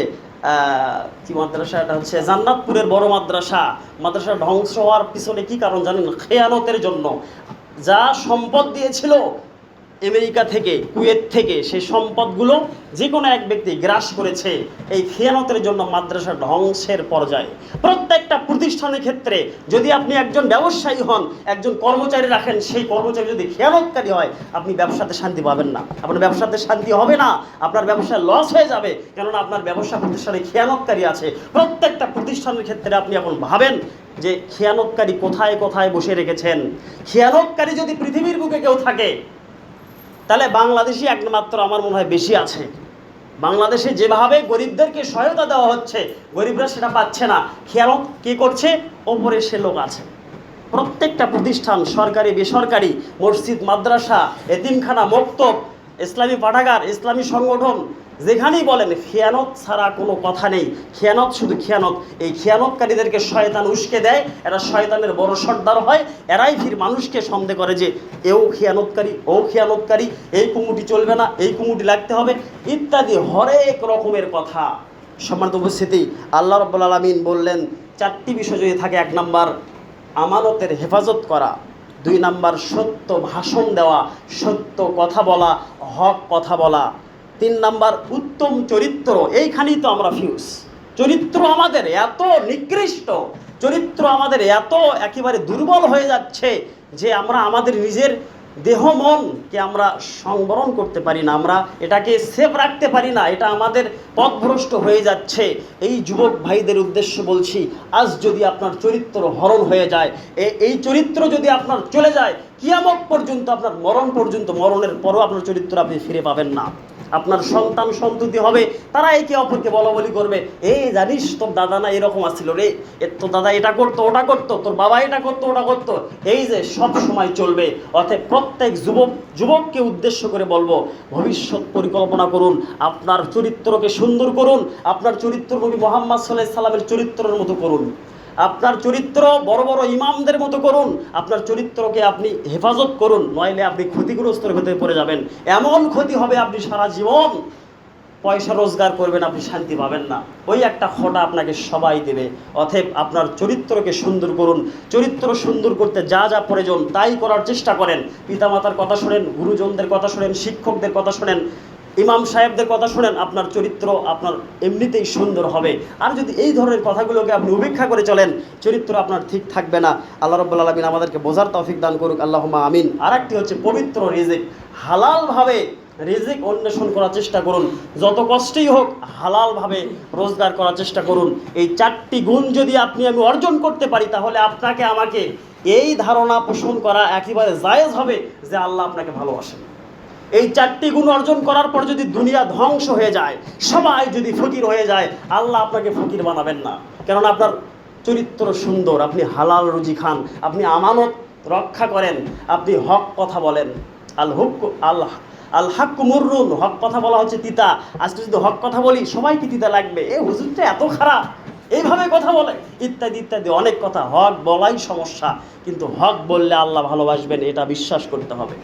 A: কি মাদ্রাসা এটা? হচ্ছে জান্নাতপুরের বড় মাদ্রাসা। মাদ্রাসা ধ্বংস হওয়ার পিছনে কি কারণ জানেন? খেয়ানতের জন্য। যা সম্পদ দিয়েছিল আমেরিকা থেকে, কুয়েত থেকে, সেই সম্পদগুলো যে কোনো এক ব্যক্তি গ্রাস করেছে। এই খেয়ানতের জন্য মাদ্রাসা ধ্বংসের পর্যায়ে। প্রত্যেকটা প্রতিষ্ঠানের ক্ষেত্রে যদি আপনি একজন ব্যবসায়ী হন, একজন কর্মচারী রাখেন, সেই কর্মচারী যদি খেয়ানতকারী হয়, আপনি ব্যবসাতে শান্তি পাবেন না, আপনার ব্যবসাতে শান্তি হবে না, আপনার ব্যবসায় লস হয়ে যাবে, কেননা আপনার ব্যবসা প্রতিষ্ঠানে খেয়ানতকারী আছে। প্রত্যেকটা প্রতিষ্ঠানের ক্ষেত্রে আপনি এখন ভাবেন যে খেয়ানতকারী কোথায় কোথায় বসে রেখেছেন। খেয়ানতকারী যদি পৃথিবীর বুকে কেউ থাকে তাহলে বাংলাদেশি একমাত্র আমার মনে হয় বেশি আছে। বাংলাদেশে যেভাবে গরিবদেরকে সহায়তা দেওয়া হচ্ছে, গরিবরা সেটা পাচ্ছে না। খেয়ানত কে করছে? ওপরে সে লোক আছে। প্রত্যেকটা প্রতিষ্ঠান, সরকারি বেসরকারি, মসজিদ মাদ্রাসা, এতিমখানা, মক্তব, ইসলামী পাঠাগার, ইসলামী সংগঠন, যেখানেই বলেন খেয়ানত ছাড়া কোনো কথা নেই। খেয়ানত, শুধু খেয়ানত। এই খেয়ানতকারীদেরকে শয়তান উস্কে দেয়, এরা শয়তানের বড় সর্দার হয়। এরাই ফির মানুষকে সন্দেহ করে যে এও খেয়ানতকারী, ও খেয়ানতকারী, এই কুমুটি চলবে না, এই কুমুটি লাগতে হবে, ইত্যাদি হরেক রকমের কথা। সম্মানিত উপস্থিতি, আল্লাহ রাব্বুল আলামিন বললেন 4টি বিষয় যদি থাকে। 1 নাম্বার আমানতের হেফাজত করা, 2 নাম্বার সত্য ভাষণ দেওয়া, সত্য কথা বলা, হক কথা বলা, 3 নাম্বার উত্তম চরিত্র। এইখানেই তো আমরা ফিউজ। চরিত্র আমাদের এত নিকৃষ্ট, চরিত্র আমাদের এত একেবারে দুর্বল হয়ে যাচ্ছে যে আমরা আমাদের নিজের দেহ মনকে আমরা সংবরণ করতে পারি না, আমরা এটাকে সেফ রাখতে পারি না। এটা আমাদের পথভ্রষ্ট হয়ে যাচ্ছে। এই যুবক ভাইদের উদ্দেশ্য বলছি, আজ যদি আপনার চরিত্র হরণ হয়ে যায়, এই চরিত্র যদি আপনার চলে যায়, কিয়ামত পর্যন্ত, আপনার মরণ পর্যন্ত, মরণের পরও আপনার চরিত্র আপনি ফিরে পাবেন না। আপনার সন্তান সন্ততি হবে, তারা একে অপরকে বলা বলি করবে, এই জানিস তোর দাদা না এরকম আসছিল রে, তোর দাদা এটা করতো ওটা করতো, তোর বাবা এটা করতো ওটা করতো, এই যে সব সময় চলবে। অতএব প্রত্যেক যুবককে উদ্দেশ্য করে বলবো, ভবিষ্যৎ পরিকল্পনা করুন, আপনার চরিত্রকে সুন্দর করুন, আপনার চরিত্র নবী মুহাম্মদ সাল্লাল্লাহু আলাইহি সাল্লামের চরিত্রের মতো করুন, আপনার চরিত্র বড় বড় ইমামদের মতো করুন, আপনার চরিত্রকে আপনি হেফাজত করুন, নইলে আপনি ক্ষতিগ্রস্তের ভেতরে পড়ে যাবেন। এমন ক্ষতি হবে, আপনি সারা জীবন পয়সা রোজগার করবেন, আপনি শান্তি পাবেন না। ওই একটা খোঁটা আপনাকে সবাই দেবে। অতএব আপনার চরিত্রকে সুন্দর করুন। চরিত্র সুন্দর করতে যা যা প্রয়োজন তাই করার চেষ্টা করেন। পিতামাতার কথা শোনেন, গুরুজনদের কথা শোনেন, শিক্ষকদের কথা শোনেন, ইমাম সাহেবদের কথা শোনেন, আপনার চরিত্র আপনার এমনিতেই সুন্দর হবে। আর যদি এই ধরনের কথাগুলোকে আপনি উপেক্ষা করে চলেন, চরিত্র আপনার ঠিক থাকবে না। আল্লাহ রাব্বুল আলামিন আমাদেরকে বোঝার তৌফিক দান করুক, আল্লাহুম্মা আমিন। আর একটি হচ্ছে পবিত্র রিজিক। হালালভাবে রিজিক অন্বেষণ করার চেষ্টা করুন, যত কষ্টেই হোক হালালভাবে রোজগার করার চেষ্টা করুন। এই 4টি গুণ যদি আমি অর্জন করতে পারি, তাহলে আপনাকে আমাকে এই ধারণা পোষণ করা একেবারে জায়েজ হবে যে আল্লাহ আপনাকে ভালোবাসেন। এই 4টি গুণ অর্জন করার পর যদি দুনিয়া ধ্বংস হয়ে যায়, সবাই যদি ফকির হয়ে যায়, আল্লাহ আপনাকে ফকির বানাবেন না, কেননা আপনার চরিত্র সুন্দর, আপনি হালাল রুজি খান, আপনি আমানত রক্ষা করেন, আপনি হক কথা বলেন। আল হাক্কু মুররুন, হক কথা বলা হচ্ছে তিতা। আজকে যদি হক কথা বলি সবাইকে তিতা লাগবে, এ হুজুরটা এত খারাপ, এইভাবে কথা বলে, ইত্যাদি ইত্যাদি অনেক কথা। হক বলাই সমস্যা, কিন্তু হক বললে আল্লাহ ভালোবাসবেন, এটা বিশ্বাস করতে হবে।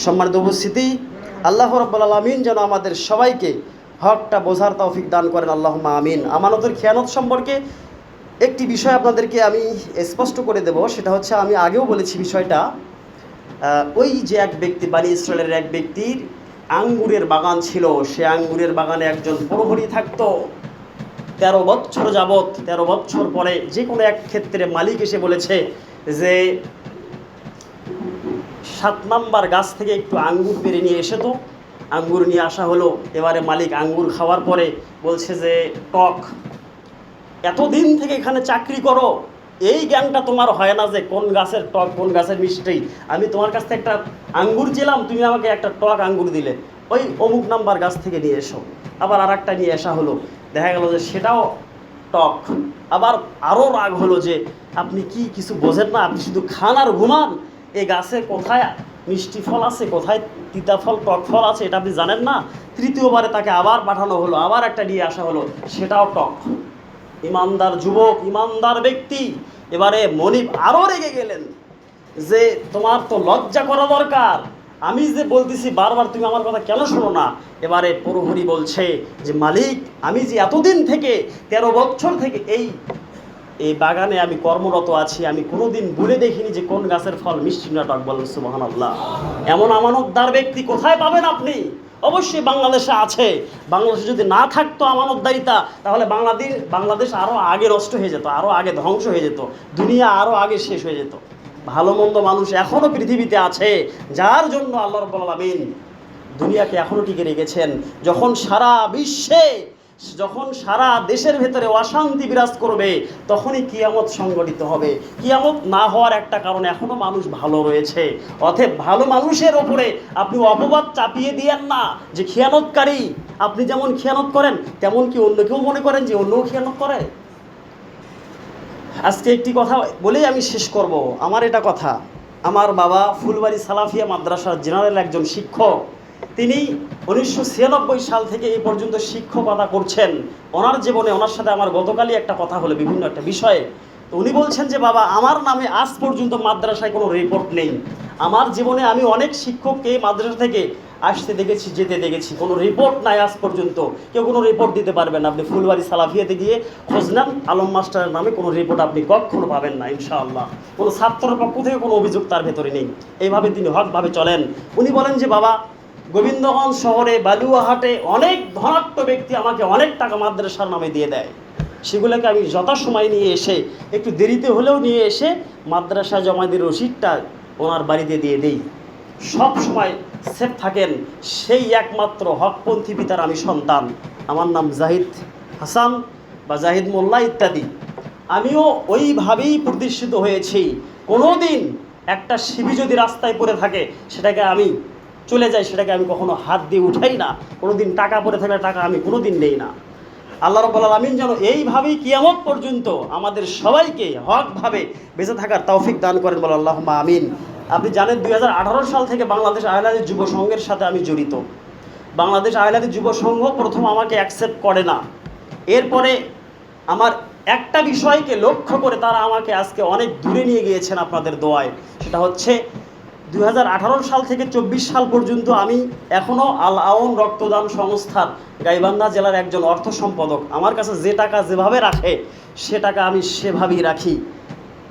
A: সম্মানিত উপস্থিতি, আল্লাহ রাব্বুল আলামিন যেন আমাদের সবাইকে হকটা বোঝার তৌফিক দান করেন, আল্লাহুম্মা আমিন। আমানতের খেয়ানত সম্পর্কে একটি বিষয় আপনাদেরকে আমি স্পষ্ট করে দেব, সেটা হচ্ছে আমি আগেও বলেছি বিষয়টা। ওই যে এক ব্যক্তি, বানি ইসরায়েলের এক ব্যক্তির আঙ্গুরের বাগান ছিল, সে আঙ্গুরের বাগানে একজন প্রহরী থাকতো 13 বছর যাবৎ। 13 বছর পরে যে কোনো এক ক্ষেত্রে মালিক এসে বলেছে যে 7 নাম্বার গাছ থেকে একটু আঙ্গুর পেরে নিয়ে এসে তো। আঙ্গুর নিয়ে আসা হলো। এবারে মালিক আঙ্গুর খাওয়ার পরে বলছে যে টক, এতদিন থেকে এখানে চাকরি করো, এই জ্ঞানটা তোমার হয় না যে কোন গাছের টক কোন গাছের মিষ্টি? আমি তোমার কাছ থেকে একটা আঙ্গুর ছিলাম, তুমি আমাকে একটা টক আঙ্গুর দিলে, ওই অমুক নাম্বার গাছ থেকে নিয়ে এসো। আবার আর একটা নিয়ে আসা হলো, দেখা গেল যে সেটাও টক। আবার আরও রাগ হলো যে আপনি কি কিছু বোঝেন না, আপনি শুধু খান আর ঘুমান, এই গাছে কোথায় মিষ্টি ফল আছে, কোথায় তিতা ফল টক ফল আছে, এটা আপনি জানেন না। তৃতীয়বারে তাকে আবার পাঠানো হলো, আবার একটা নিয়ে আসা হলো, সেটাও টক। ইমানদার যুবক, ইমানদার ব্যক্তি এবারে মনিব আরও রেগে গেলেন যে তোমার তো লজ্জা করা দরকার, আমি যে বলতেছি বারবার তুমি আমার কথা কেন শোনো না? এবারে প্রহরী বলছে যে মালিক, আমি যে এতদিন থেকে 13 বছর থেকে এই বাগানে আমি কর্মরত আছি, আমি কোনোদিন ভুলে দেখিনি যে কোন গাছের ফল মিষ্টি না টক। বলেন সুবহানাল্লাহ। এমন আমানতদার ব্যক্তি কোথায় পাবেন আপনি? অবশ্যই বাংলাদেশে আছে। বাংলাদেশে যদি না থাকতো আমানতদারিতা, তাহলে বাংলাদেশ আরও আগে নষ্ট হয়ে যেত, আরও আগে ধ্বংস হয়ে যেত, দুনিয়া আরও আগে শেষ হয়ে যেত। ভালো মন্দ মানুষ এখনও পৃথিবীতে আছে, যার জন্য আল্লাহ রাব্বুল আলামিন দুনিয়াকে এখনও টিকে রেখেছেন। যখন সারা দেশের ভেতরে অশান্তি বিরাজ করবে, তখনই কিয়ামত সংগঠিত হবে। কিয়ামত না হওয়ার একটা কারণ, এখনও মানুষ ভালো রয়েছে। অতএব ভালো মানুষের ওপরে আপনি অপবাদ চাপিয়ে দিয়েন না যে খেয়ানতকারী। আপনি যেমন খেয়ানত করেন, তেমন কি অন্য কেউ মনে করেন যে অন্যও খেয়ানত করে? আজকে একটি কথা বলেই আমি শেষ করব। আমার এটা কথা, আমার বাবা ফুলবাড়ি সালাফিয়া মাদ্রাসার জেনারেল একজন শিক্ষক। তিনি 1996 সাল থেকে এই পর্যন্ত শিক্ষকতা করছেন। ওনার জীবনে ওনার সাথে আমার গতকালই একটা কথা হলো বিভিন্ন একটা বিষয়ে। তো উনি বলছেন যে বাবা, আমার নামে আজ পর্যন্ত মাদ্রাসায় কোনো রিপোর্ট নেই। আমার জীবনে আমি অনেক শিক্ষককে মাদ্রাসা থেকে আসতে দেখেছি, যেতে দেখেছি, কোনো রিপোর্ট নাই আজ পর্যন্ত। কেউ কোনো রিপোর্ট দিতে পারবেন না। আপনি ফুলবাড়ি সালাফিয়াতে গিয়ে খোঁজ নেন, আলম মাস্টারের নামে কোনো রিপোর্ট আপনি কখনো পাবেন না ইনশাআল্লাহ। কোনো ছাত্রের পক্ষ থেকে কোনো অভিযোগ তার ভেতরে নেই। এইভাবে তিনি হকভাবে চলেন। উনি বলেন যে বাবা, গোবিন্দগঞ্জ শহরে বালুয়াহাটে অনেক ধনাঢ্য ব্যক্তি আমাকে অনেক টাকা মাদ্রাসার নামে দিয়ে দেয়। সেগুলোকে আমি যথাসময় নিয়ে এসে, একটু দেরিতে হলেও নিয়ে এসে মাদ্রাসা জমা দিয়ে রসিদটা ওনার বাড়িতে দিয়ে দেই। সব সময় সেফ থাকেন। সেই একমাত্র হকপন্থী পিতার আমি সন্তান। আমার নাম জাহিদ হাসান বা জাহিদ মোল্লা ইত্যাদি। আমিও ওইভাবেই প্রতিষ্ঠিত হয়েছি। কোনো দিন একটা শিবি যদি রাস্তায় পড়ে থাকে, সেটাকে আমি চলে যাই, সেটাকে আমি কখনো হাত দিয়ে উঠাই না। কোনো দিন টাকা পড়ে থাকলে টাকা আমি কোনো দিন নেই না। আল্লাহ রাব্বুল আলামিন যেন এইভাবেই কিয়ামত পর্যন্ত আমাদের সবাইকে হকভাবে বেঁচে থাকার তৌফিক দান করেন, বলে আল্লাহুম্মা আমিন। আপনি জানেন 2018 সাল থেকে বাংলাদেশ আহলে হাদিস যুব সংঘের সাথে আমি জড়িত। বাংলাদেশ আহলে হাদিস যুব সংঘ প্রথম আমাকে অ্যাকসেপ্ট করে না। এরপরে আমার একটা বিষয়কে লক্ষ্য করে তারা আমাকে আজকে অনেক দূরে নিয়ে গিয়েছেন আপনাদের দোয়ায়। সেটা হচ্ছে 2018 সাল থেকে 24 সাল পর্যন্ত আমি এখনও আল আওন রক্তদান সংস্থার গাইবান্ধা জেলার একজন অর্থ সম্পাদক। আমার কাছে যে টাকা যেভাবে রাখে, সে টাকা আমি সেভাবেই রাখি।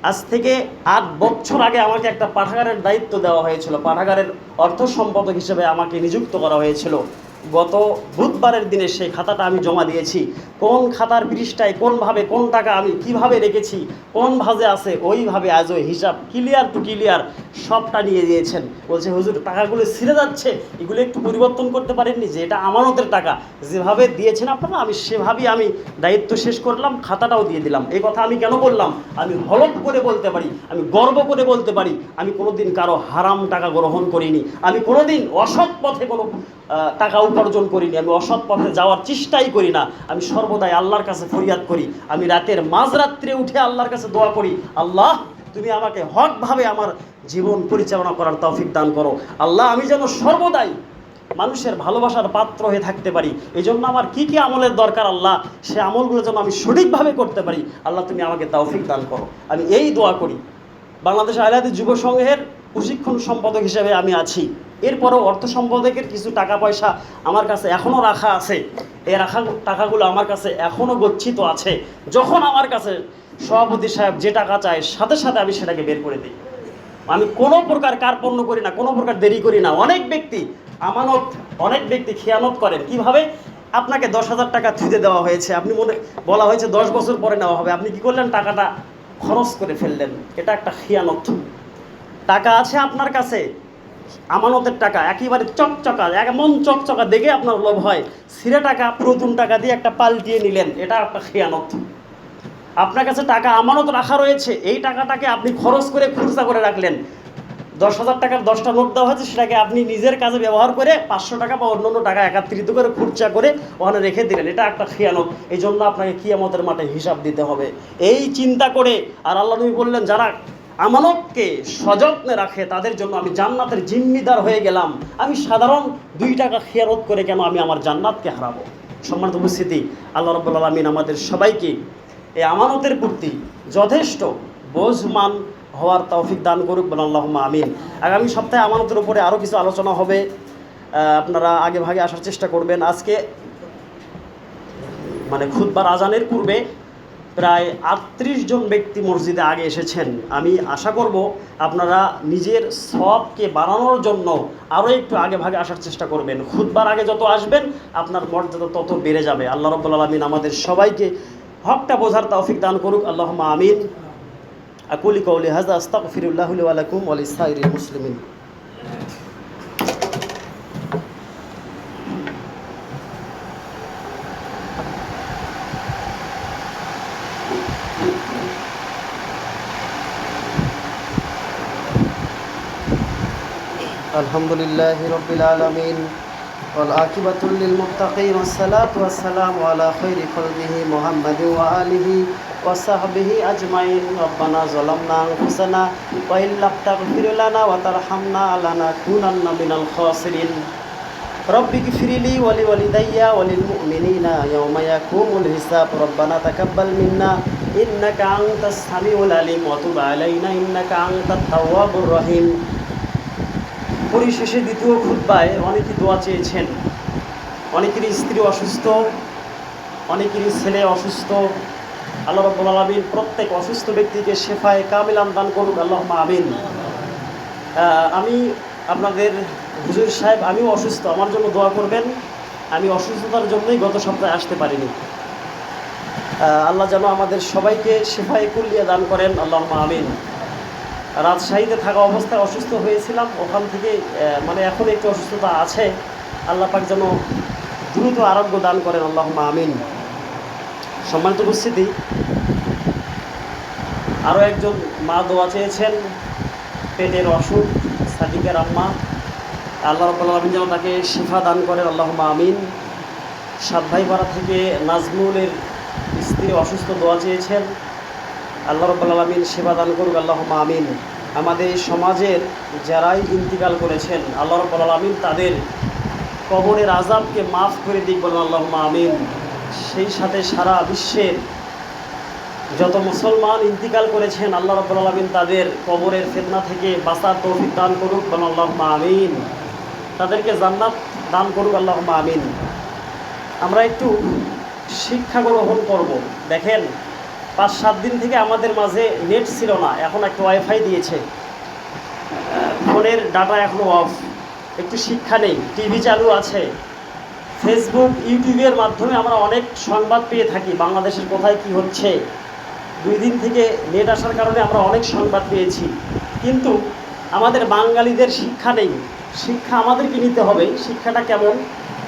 A: আজ থেকে 8 বছর আগে আমাকে একটা পাঠাগারের দায়িত্ব দেওয়া হয়েছিল। পাঠাগারের অর্থ সম্পাদক হিসেবে আমাকে নিযুক্ত করা হয়েছিল। গত বুধবারের দিনে সেই খাতাটা আমি জমা দিয়েছি। কোন খাতার পৃষ্ঠায় কোনভাবে কোন টাকা আমি কিভাবে রেখেছি, কোন ভাজে আছে, ওইভাবে আজও হিসাব ক্লিয়ার টু ক্লিয়ার সবটা নিয়ে দিয়েছেন। বলছে হুজুর, টাকাগুলো ছিঁড়ে যাচ্ছে, এগুলো একটু পরিবর্তন করতে পারেননি? যে এটা আমানতের টাকা, যেভাবে দিয়েছেন আপনারা আমি সেভাবেই আমি দায়িত্ব শেষ করলাম, খাতাটাও দিয়ে দিলাম। এই কথা আমি কেন বললাম? আমি হলফ করে বলতে পারি, আমি গর্ব করে বলতে পারি, আমি কোনোদিন কারো হারাম টাকা গ্রহণ করিনি। আমি কোনোদিন অসৎ পথে কোনো টাকা উপার্জন করিনি। আমি অসৎ পথে যাওয়ার চেষ্টাই করি না। আমি সর্বদাই আল্লাহর কাছে ফরিয়াদ করি। আমি রাতের মাঝরাত্রে উঠে আল্লাহর কাছে দোয়া করি, আল্লাহ তুমি আমাকে হকভাবে আমার জীবন পরিচালনা করার তৌফিক দান করো। আল্লাহ, আমি যেন সর্বদাই মানুষের ভালোবাসার পাত্র হয়ে থাকতে পারি। এই জন্য আমার কী কী আমলের দরকার আল্লাহ, সে আমলগুলো যেন আমি সঠিকভাবে করতে পারি। আল্লাহ তুমি আমাকে তৌফিক দান করো। আমি এই দোয়া করি। বাংলাদেশ আহলে হাদিস যুব সংঘের প্রশিক্ষণ সম্পাদক হিসেবে আমি আছি। এরপরেও অর্থ সম্পাদকের কিছু টাকা পয়সা আমার কাছে এখনও রাখা আছে। এই রাখা টাকাগুলো আমার কাছে এখনও গচ্ছিত আছে। যখন আমার কাছে সভাপতি সাহেব যে টাকা চায় সাথে সাথে আমি সেটাকে বের করে দিই। আমি কোনো প্রকার কার্পণ্য করি না, কোনো প্রকার দেরি করি না। অনেক ব্যক্তি খেয়ানত করেন। কিভাবে? আপনাকে 10,000 টাকা থুতে দেওয়া হয়েছে, আপনি বলা হয়েছে 10 বছর পরে নেওয়া হবে, আপনি কি করলেন? টাকাটা খরচ করে ফেললেন। এটা একটা খেয়ানত। টাকা আছে আপনার কাছে, আমানতের টাকা, একেবারে চকচকা, এমন চকচকা দেখে আপনার লোভ হয়, ছিঁড়ে টাকা নতুন টাকা দিয়ে একটা পাল্টিয়ে নিলেন, এটা একটা খেয়ানত। আপনার কাছে টাকা আমানত রাখা রয়েছে, এই টাকাটাকে আপনি খরচ করে খুচরা করে রাখলেন। 10,000 টাকার 10টা নোট দেওয়া হয়েছে, সেটাকে আপনি নিজের কাজে ব্যবহার করে 500 টাকা বা অন্যান্য টাকা একত্রিত করে খুচরা করে ওখানে রেখে দিলেন। এটা একটা খেয়ানত। এই জন্য আপনাকে কিয়ামতের মাঠে হিসাব দিতে হবে। এই চিন্তা করে আর আল্লাহ নবী বললেন, যারা আমানতকে সযত্নে রাখে তাদের জন্য আমি জান্নাতের জিম্মিদার হয়ে গেলাম। আমি সাধারণ 2 টাকা খেয়ানত করে কেন আমি আমার জান্নাতকে হারাবো? সম্মানিত উপস্থিতি, আল্লাহ রাব্বুল আলামিন আমাদের সবাইকে এই আমানতের প্রতি যথেষ্ট বোঝমান হওয়ার তৌফিক দান করুক, বলেন আল্লাহুম্মা আমিন। আগামী সপ্তাহে আমানতের উপরে আরও কিছু আলোচনা হবে, আপনারা আগে ভাগে আসার চেষ্টা করবেন। আজকে খুতবার আজানের পূর্বে প্রায় 38 জন ব্যক্তি মসজিদে আগে এসেছেন। আমি আশা করব আপনারা নিজের সওয়াবকে বাড়ানোর জন্য আরও একটু আগে ভাগে আসার চেষ্টা করবেন। খুতবার আগে যত আসবেন আপনার মর্যাদা তত বেড়ে যাবে। আল্লাহ রাব্বুল আলামিন আমাদের সবাইকে হকটা বোঝার তৌফিক দান করুক। আল্লাহুম্মা আমিন। আকুলি কওলি হাযা আস্তাগফিরুল্লাহ লি ওয়া লাকুম ওয়া লিসাইরিল মুসলিমিন। আলহামদুলিল্লাহি রাব্বিল আলামিন ওয়াল আকিবাতুল লিল মুত্তাকিন ওয়াসসালাতু ওয়াসসালামু আলা খায়রি খালকিহি মুহাম্মাদিন ওয়া আলিহি ওয়া সাহবিহি আজমাইন। রব্বানা যালামনা আনফুসানা ওয়া ইল্লাম তাগফির লানা ওয়া তারহামনা লানাকুনান্না মিনাল খাসিরিন। রব্বিগফিরলি ওয়া লিওয়ালিদাইয়া ওয়া লিল মুমিনিনা ইয়াওমা ইয়াকুমুল হিসাব। রব্বানা তাকাব্বাল মিন্না ইন্নাকা আনতাস সামিউল আলিম ওয়া তুব আলাইনা ইন্নাকা আনতাত তাওয়াবুর রহিম। পরিশেষে দ্বিতীয় খুতবায় অনেকেই দোয়া চেয়েছেন। অনেকেরই স্ত্রী অসুস্থ, অনেকেরই ছেলে অসুস্থ। আল্লাহ রাব্বুল আলামিন প্রত্যেক অসুস্থ ব্যক্তিকে শেফায়ে কামিলান দান করুক, আল্লাহুম্মা আমিন। আমি আপনাদের হুজুর সাহেব, আমিও অসুস্থ, আমার জন্য দোয়া করবেন। আমি অসুস্থতার জন্যই গত সপ্তাহে আসতে পারিনি। আল্লাহ যেন আমাদের সবাইকে শেফায়ে কুল্লিয়া দান করেন, আল্লাহুম্মা আমিন। রাজশাহীতে থাকা অবস্থায় অসুস্থ হয়েছিলাম, ওখান থেকে এখন একটু অসুস্থতা আছে। আল্লাহ পাক যেন দ্রুত আরোগ্য দান করেন, আল্লাহুম্মা আমিন। সম্মানিত উপস্থিতি, আরও একজন মা দোয়া চেয়েছেন, পেটের অসুখ, সাদিকের আম্মা। আল্লাহ রাব্বুল আলামিন যেন তাকে শিফা দান করেন, আল্লাহুম্মা আমিন। সাতভাইপাড়া থেকে নাজমুলের স্ত্রী অসুস্থ, দোয়া চেয়েছেন। আল্লাহ রাব্বুল আলামিন সেবা দান করুক, আল্লাহুম্মা আমিন। আমাদের সমাজের যারাই ইন্তিকাল করেছেন, আল্লাহ রাব্বুল আলামিন তাদের কবরের আযাবকে মাফ করে দিক, বলেন আল্লাহুম্মা আমিন। সেই সাথে সারা বিশ্বের যত মুসলমান ইন্তিকাল করেছেন, আল্লাহ রাব্বুল আলামিন তাদের কবরের ফিতনা থেকে বাঁচার তৌফিক দান করুক, বলেন আল্লাহুম্মা আমিন। তাদেরকে জান্নাত দান করুক, আল্লাহুম্মা আমিন। আমরা একটু শিক্ষা গ্রহণ করব। দেখেন, 5-7 দিন থেকে আমাদের মাঝে নেট ছিল না, এখন একটা ওয়াইফাই দিয়েছে, ফোনের ডাটা এখনও অফ, একটু শিক্ষা নেই। টিভি চালু আছে, ফেসবুক, ইউটিউবের মাধ্যমে আমরা অনেক সংবাদ পেয়ে থাকি বাংলাদেশের কোথায় কি হচ্ছে। 2 দিন থেকে নেট আসার কারণে আমরা অনেক সংবাদ পেয়েছি, কিন্তু আমাদের বাঙালিদের শিক্ষা নেই। শিক্ষা আমাদেরকে নিতে হবে। শিক্ষাটা কেমন?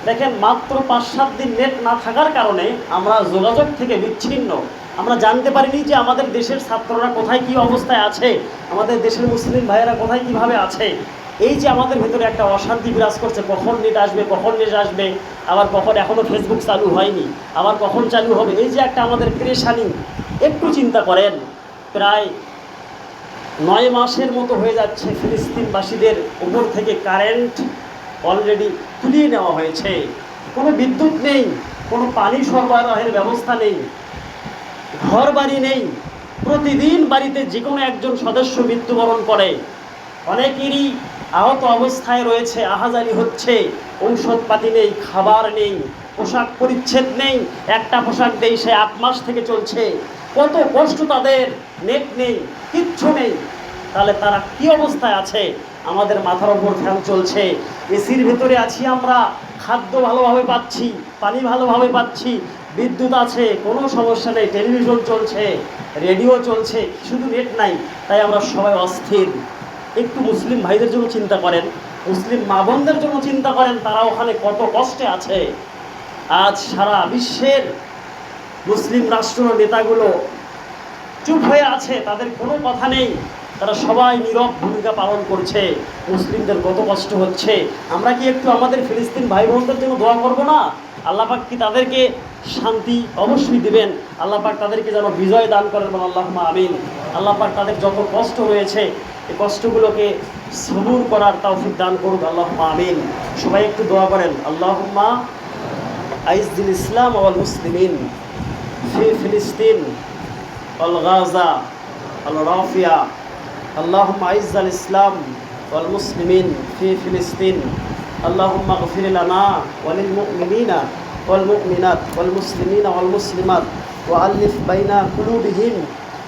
A: দেখেন, মাত্র 5-7 দিন নেট না থাকার কারণে আমরা যোগাযোগ থেকে বিচ্ছিন্ন। আমরা জানতে পারিনি যে আমাদের দেশের ছাত্ররা কোথায় কি অবস্থায় আছে, আমাদের দেশের মুসলিম ভাইয়েরা কোথায় কিভাবে আছে। এই যে আমাদের ভেতরে একটা অশান্তি বিরাজ করছে, কখন নেট আসবে, কখন নেট আসবে, আবার কখন, এখনও ফেসবুক চালু হয়নি, আবার কখন চালু হবে, এই যে একটা আমাদের পেরেশানি। একটু চিন্তা করেন, প্রায় 9 মাসের মতো হয়ে যাচ্ছে ফিলিস্তিনবাসীদের উপর থেকে কারেন্ট অলরেডি তুলিয়ে নেওয়া হয়েছে। কোনো বিদ্যুৎ নেই, কোনো পানি সরবরাহের ব্যবস্থা নেই, ঘর বাড়ি নেই। প্রতিদিন বাড়িতে যে কোনো একজন সদস্য মৃত্যুবরণ করে। অনেকেরই আহত অবস্থায় রয়েছে, আহাজারি হচ্ছে, ঔষধপাতি নেই, খাবার নেই, পোশাক পরিচ্ছদ নেই। একটা পোশাক দেই সে 8 মাস থেকে চলছে, কত কষ্ট তাদের, নেট নেই, কিচ্ছু নেই। তাহলে তারা কি অবস্থায় আছে? আমাদের মাথার ওপর ফ্যান চলছে, এসির ভেতরে আছি আমরা, খাদ্য ভালোভাবে পাচ্ছি, পানি ভালোভাবে পাচ্ছি, বিদ্যুৎ আছে, কোনো সমস্যা নেই, টেলিভিশন চলছে, রেডিও চলছে, শুধু নেট নাই। তাই আমরা সবাই অস্থির। একটু মুসলিম ভাইদের জন্য চিন্তা করেন, মুসলিম মা বোনদের জন্য চিন্তা করেন, তারা ওখানে কত কষ্টে আছে। আজ সারা বিশ্বের মুসলিম রাষ্ট্র নেতাগুলো চুপ হয়ে আছে, তাদের কোনো কথা নেই, তারা সবাই নীরব ভূমিকা পালন করছে। মুসলিমদের কত কষ্ট হচ্ছে। আমরা কি একটু আমাদের ফিলিস্তিন ভাই বোনদের জন্য দোয়া করব না? আল্লাহ পাক কি তাদেরকে শান্তি অবশ্যই দিবেন, আল্লাহ পাক তাদেরকে যেন বিজয় দান করেন, বলেন আল্লাহুম্মা আমিন। আল্লাহ পাক তাদের যত কষ্ট রয়েছে এই কষ্টগুলোকে সবুর করার তৌফিক দান করুক, আল্লাহুম্মা আমিন। সবাই একটু দোয়া করেন, আল্লাহুম্মা আইজ্জিল ইসলাম ওয়াল মুসলিমিন ফি ফিলিস্তিন ওয়াল গাজা ওয়াল রাফিয়া। আল্লাহুম্মা আইজ্জাল ইসলাম ওয়াল মুসলিমিন ফি ফিলিস্তিন। আল্লাহুম্মা গফির লানা ওয়া লিল মুমিনিনা ওয়াল মুমিনাত ওয়াল মুসলিমিনা ওয়াল মুসলিমাত ওয়া আলিফ বাইনা কুলুবিহিম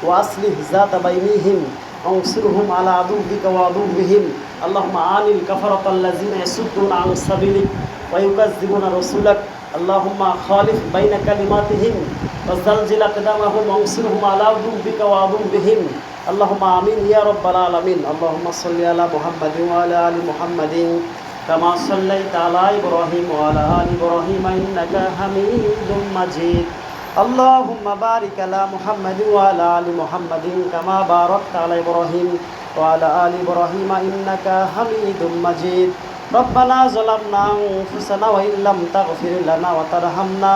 A: ওয়া আসলিহ যাতা বাইনিহিম ওয়ানসুরহুম আলা আদুবিকা ওয়া আদুবিহিম। আল্লাহুম্মা আনিল কাফারাতাল্লাযিনা ইয়াসুদ্দুনা আন সাবিলিক ওয়া ইউকাযযিবুনা রাসূলাক। আল্লাহুম্মা খালিফ বাইনা কালিমাতিহিম ওয়া যালজিল আকদামাহুম ওয়ানসুরহুম আলা আদুবিকা ওয়া আদুবিহিম। আল্লাহুম্মা আমিন ইয়া রাব্বাল আলামিন। আল্লাহুম্মা সাল্লি আলা মুহাম্মাদিন ওয়া আলা আলি মুহাম্মাদিন কামা সাল্লাইতা আলা ইব্রাহিম ওয়া আলা আলি ইব্রাহিম ইন্নাকা হামিদুম মাজিদ। আল্লাহুম্মা বারিক আলা মুহাম্মাদিন ওয়া আলা আলি মুহাম্মাদিন কামা বারাকতা আলা ইব্রাহিম ওয়া আলা আলি ইব্রাহিম ইন্নাকা হামিদুম মাজিদ। রব্বানা যালামনা আনফুসানা ওয়া ইল্লাম তাগফির লানা ওয়া তারহামনা